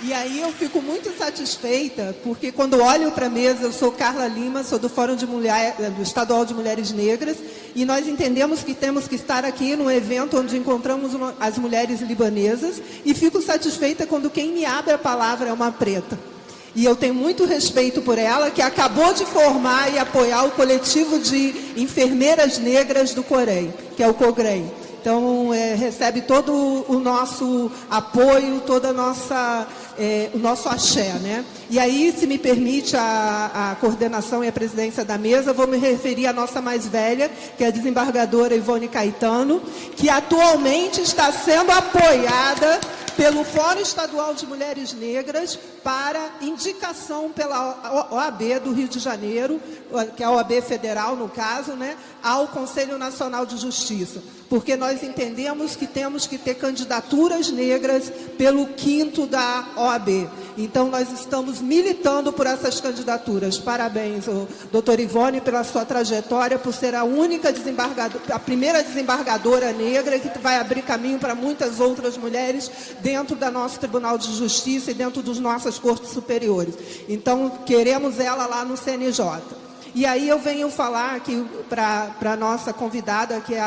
E aí eu fico muito satisfeita, porque quando olho para a mesa, eu sou Carla Lima, sou do Fórum do Estadual de Mulheres Negras, e nós entendemos que temos que estar aqui num evento onde encontramos as mulheres libanesas, e fico satisfeita quando quem me abre a palavra é uma preta. E eu tenho muito respeito por ela, que acabou de formar e apoiar o coletivo de enfermeiras negras do Corém, que é o COGREM. Então, recebe todo o nosso apoio, toda a nossa, o nosso axé, né? E aí, se me permite a coordenação e a presidência da mesa, vou me referir à nossa mais velha, que é a desembargadora Ivone Caetano, que atualmente está sendo apoiada pelo Fórum Estadual de Mulheres Negras para indicação pela OAB do Rio de Janeiro, que é a OAB federal, no caso, né, ao Conselho Nacional de Justiça. Porque nós entendemos que temos que ter candidaturas negras pelo 5º da OAB. Então, nós estamos militando por essas candidaturas. Parabéns, doutora Ivone, pela sua trajetória, por ser a única desembargadora, a primeira desembargadora negra que vai abrir caminho para muitas outras mulheres dentro do nosso Tribunal de Justiça e dentro das nossas Cortes Superiores. Então, queremos ela lá no CNJ. E aí eu venho falar aqui para a nossa convidada, que é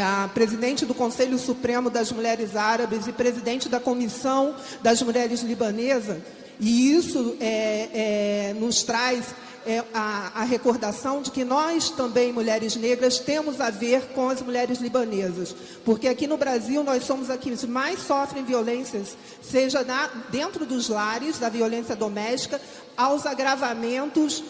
a presidente do Conselho Supremo das Mulheres Árabes e presidente da Comissão das Mulheres Libanesas, e isso nos traz a recordação de que nós também, mulheres negras, temos a ver com as mulheres libanesas, porque aqui no Brasil nós somos aqui os que mais sofrem violências, seja dentro dos lares, da violência doméstica, aos agravamentos,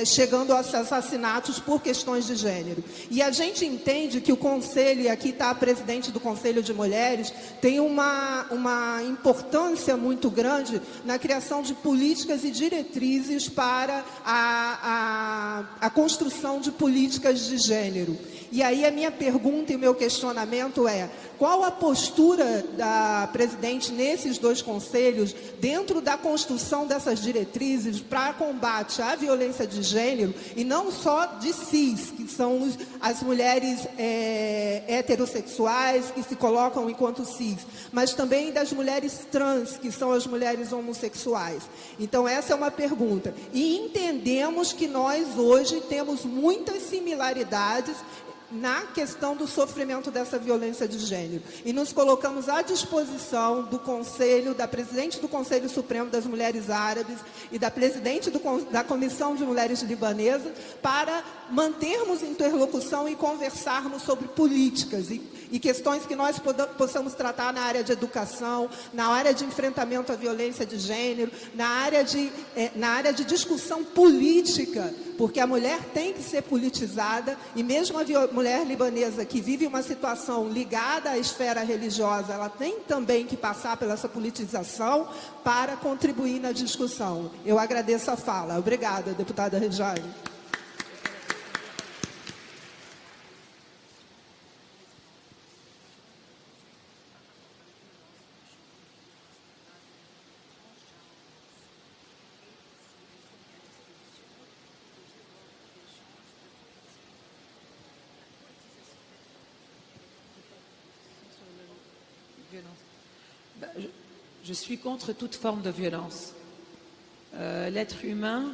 chegando aos assassinatos por questões de gênero. E a gente entende que o Conselho, e aqui está a presidente do Conselho de Mulheres, tem uma importância muito grande na criação de políticas e diretrizes para a construção de políticas de gênero. E aí a minha pergunta e o meu questionamento é: qual a postura da presidente nesses 2 conselhos, dentro da construção dessas diretrizes, diretrizes para combate à violência de gênero, e não só de cis, que são as mulheres heterossexuais que se colocam enquanto cis, mas também das mulheres trans, que são as mulheres homossexuais. Então, essa é uma pergunta. E entendemos que nós hoje temos muitas similaridades na questão do sofrimento dessa violência de gênero. E nos colocamos à disposição do Conselho, da presidente do Conselho Supremo das Mulheres Árabes e da presidente da Comissão de Mulheres Libanesas para mantermos interlocução e conversarmos sobre políticas e questões que nós possamos tratar na área de educação, na área de enfrentamento à violência de gênero, na área de discussão política, porque a mulher tem que ser politizada, e mesmo a mulher libanesa que vive uma situação ligada à esfera religiosa, ela tem também que passar pela essa politização para contribuir na discussão. Eu agradeço a fala. Obrigada, deputada Rejane. Je suis contre toute forme de violence. L'être humain,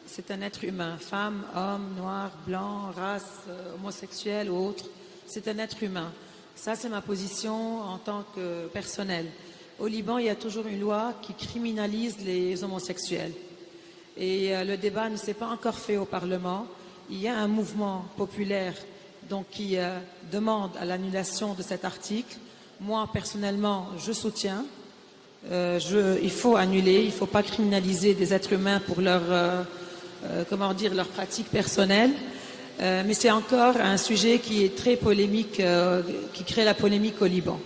c'est un être humain. Femme, homme, noir, blanc, race, homosexuel ou autre, c'est un être humain. Ça, c'est ma position en tant que personnelle. Au Liban, il y a toujours une loi qui criminalise les homosexuels. Et le débat ne s'est pas encore fait au Parlement. Il y a un mouvement populaire donc, qui demande à l'annulation de cet article. Moi, personnellement, je soutiens. Il faut annuler, il ne faut pas criminaliser des êtres humains pour leurs pratiques personnelles. Mais c'est encore un sujet qui est très polémique, qui crée la polémique au Liban.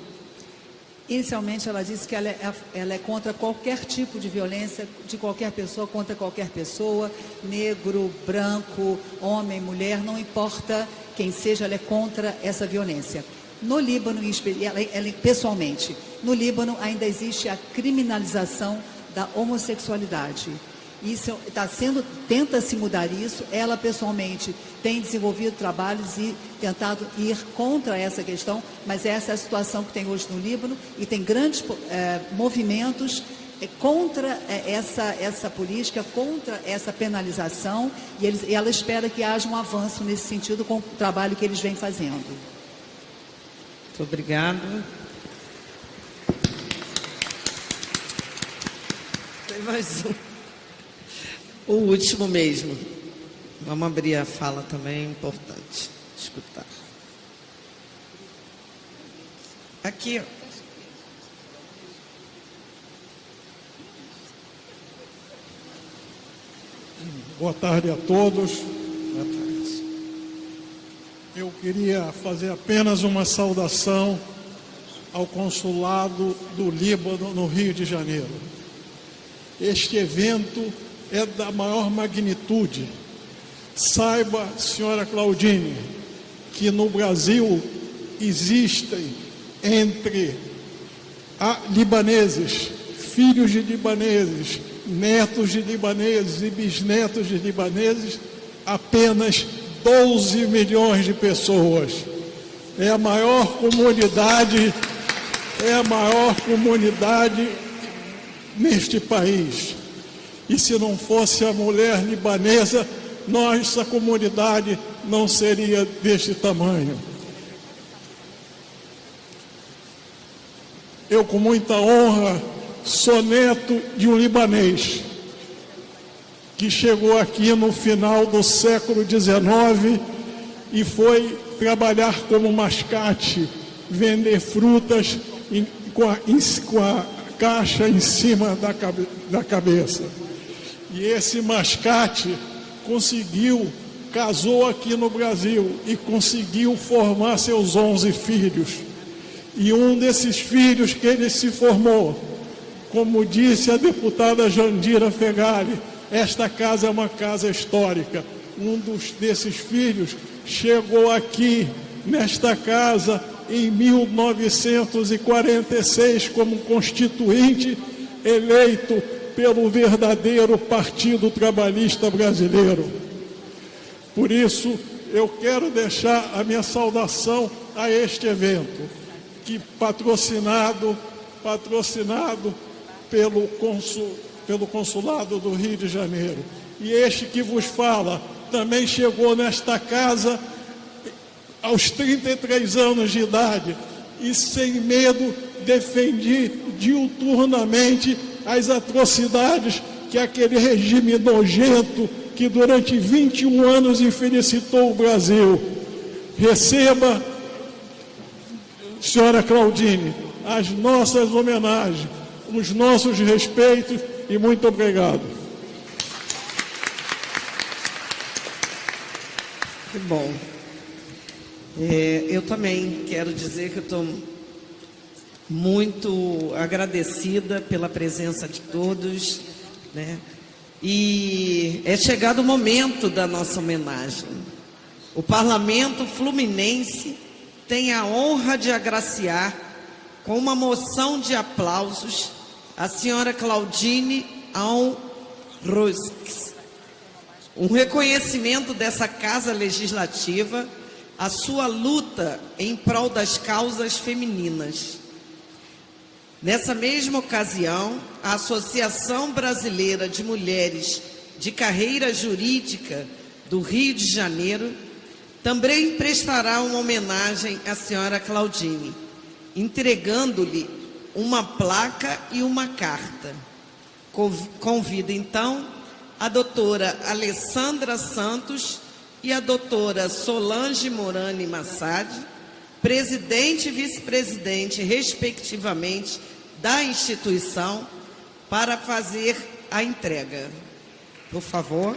Inicialmente, ela disse que ela é contra qualquer tipo de violência de qualquer pessoa contra qualquer pessoa, negro, branco, homem, mulher, não importa quem seja, ela é contra essa violência. No Líbano, ela pessoalmente, no Líbano ainda existe a criminalização da homossexualidade. Isso tenta-se mudar isso. Ela pessoalmente tem desenvolvido trabalhos e tentado ir contra essa questão, mas essa é a situação que tem hoje no Líbano e tem grandes movimentos contra essa política, contra essa penalização, e ela espera que haja um avanço nesse sentido com o trabalho que eles vêm fazendo. Muito obrigada. Tem mais um. O último mesmo. Vamos abrir a fala também, é importante escutar. Aqui, ó. Boa tarde a todos. Boa tarde. Eu queria fazer apenas uma saudação ao Consulado do Líbano no Rio de Janeiro. Este evento é da maior magnitude. Saiba, senhora Claudine, que no Brasil existem entre libaneses, filhos de libaneses, netos de libaneses e bisnetos de libaneses, apenas 12 milhões de pessoas. É a maior comunidade neste país. E se não fosse a mulher libanesa, nossa comunidade não seria deste tamanho. Eu, com muita honra, sou neto de um libanês que chegou aqui no final do século XIX e foi trabalhar como mascate, vender frutas com a caixa em cima da cabeça. E esse mascate casou aqui no Brasil e conseguiu formar seus 11 filhos. E um desses filhos que ele se formou, como disse a deputada Jandira Fegali, esta casa é uma casa histórica. Um desses filhos chegou aqui, nesta casa, em 1946, como constituinte, eleito pelo verdadeiro Partido Trabalhista Brasileiro. Por isso, eu quero deixar a minha saudação a este evento, que patrocinado pelo Consulado do Rio de Janeiro. E este que vos fala também chegou nesta casa aos 33 anos de idade e, sem medo, defendi diuturnamente as atrocidades que aquele regime nojento que durante 21 anos infelicitou o Brasil. Receba, senhora Claudine, as nossas homenagens, os nossos respeitos e muito obrigado. Que bom. Eu também quero dizer que eu estou muito agradecida pela presença de todos, né? E é chegado o momento da nossa homenagem. O Parlamento Fluminense tem a honra de agraciar com uma moção de aplausos a senhora Claudine Aunrosques, um reconhecimento dessa Casa Legislativa à sua luta em prol das causas femininas. Nessa mesma ocasião, a Associação Brasileira de Mulheres de Carreira Jurídica do Rio de Janeiro também prestará uma homenagem à senhora Claudine, entregando-lhe uma placa e uma carta. Convido então a doutora Alessandra Santos e a doutora Solange Morani Massad, presidente e vice-presidente, respectivamente, da instituição, para fazer a entrega. Por favor.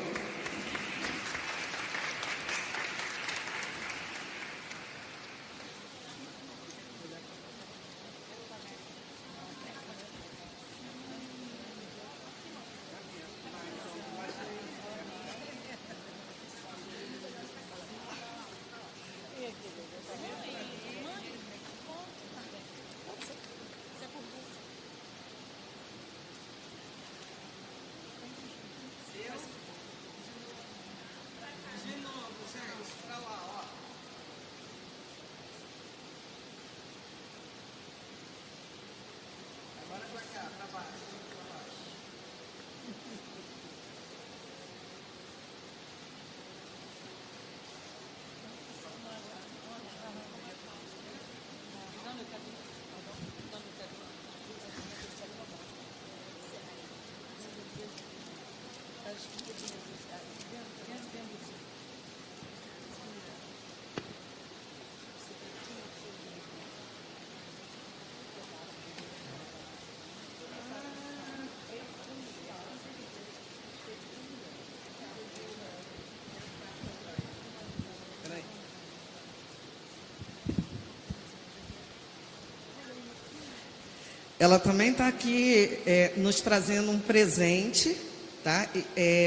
Ela também está aqui nos trazendo um presente, tá?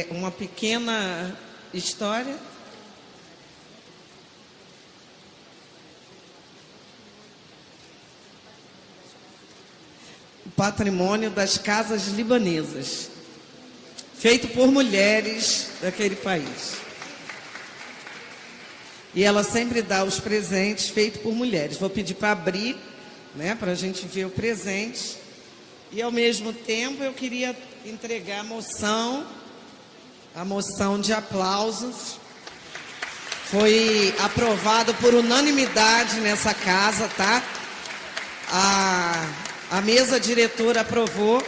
Uma pequena história. O patrimônio das casas libanesas, feito por mulheres daquele país. E ela sempre dá os presentes feitos por mulheres. Vou pedir para abrir, né, para a gente ver o presente. E ao mesmo tempo eu queria entregar a moção de aplausos. Foi aprovado por unanimidade nessa casa, tá? A mesa diretora aprovou.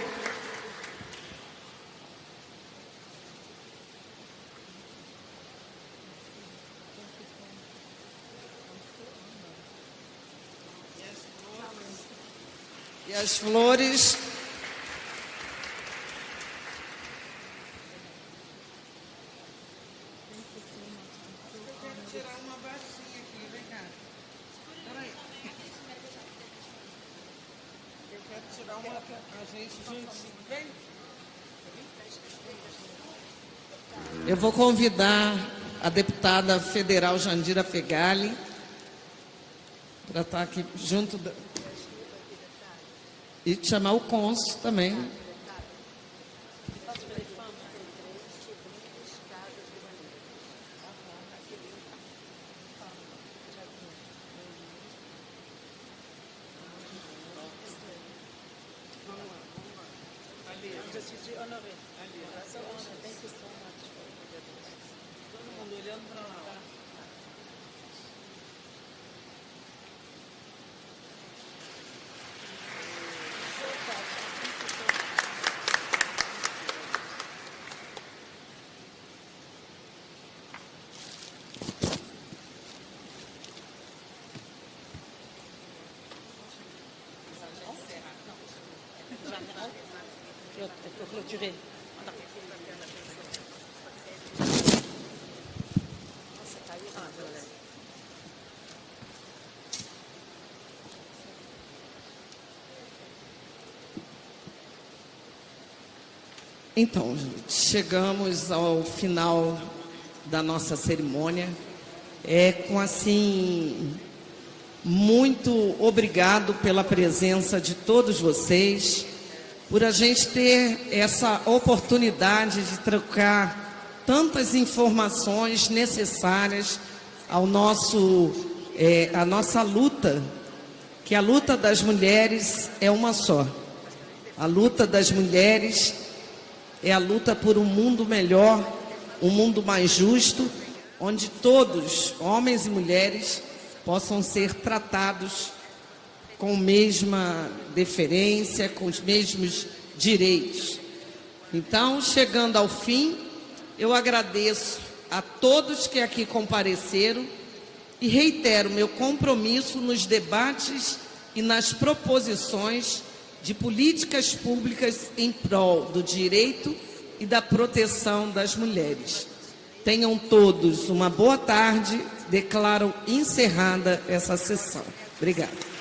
E as flores. Eu quero tirar uma baixinha aqui, vem cá. Peraí. Eu quero tirar uma a gente juntinho. Vem. Eu vou convidar a deputada federal Jandira Fegali para estar aqui junto e chamar o cônsul também. Então, gente, chegamos ao final da nossa cerimônia. Com assim, muito obrigado pela presença de todos vocês, por a gente ter essa oportunidade de trocar tantas informações necessárias ao a nossa luta, que a luta das mulheres é uma só. A luta das mulheres é a luta por um mundo melhor, um mundo mais justo, onde todos, homens e mulheres, possam ser tratados com a mesma deferência, com os mesmos direitos. Então, chegando ao fim, eu agradeço a todos que aqui compareceram e reitero meu compromisso nos debates e nas proposições de políticas públicas em prol do direito e da proteção das mulheres. Tenham todos uma boa tarde. Declaro encerrada essa sessão. Obrigada.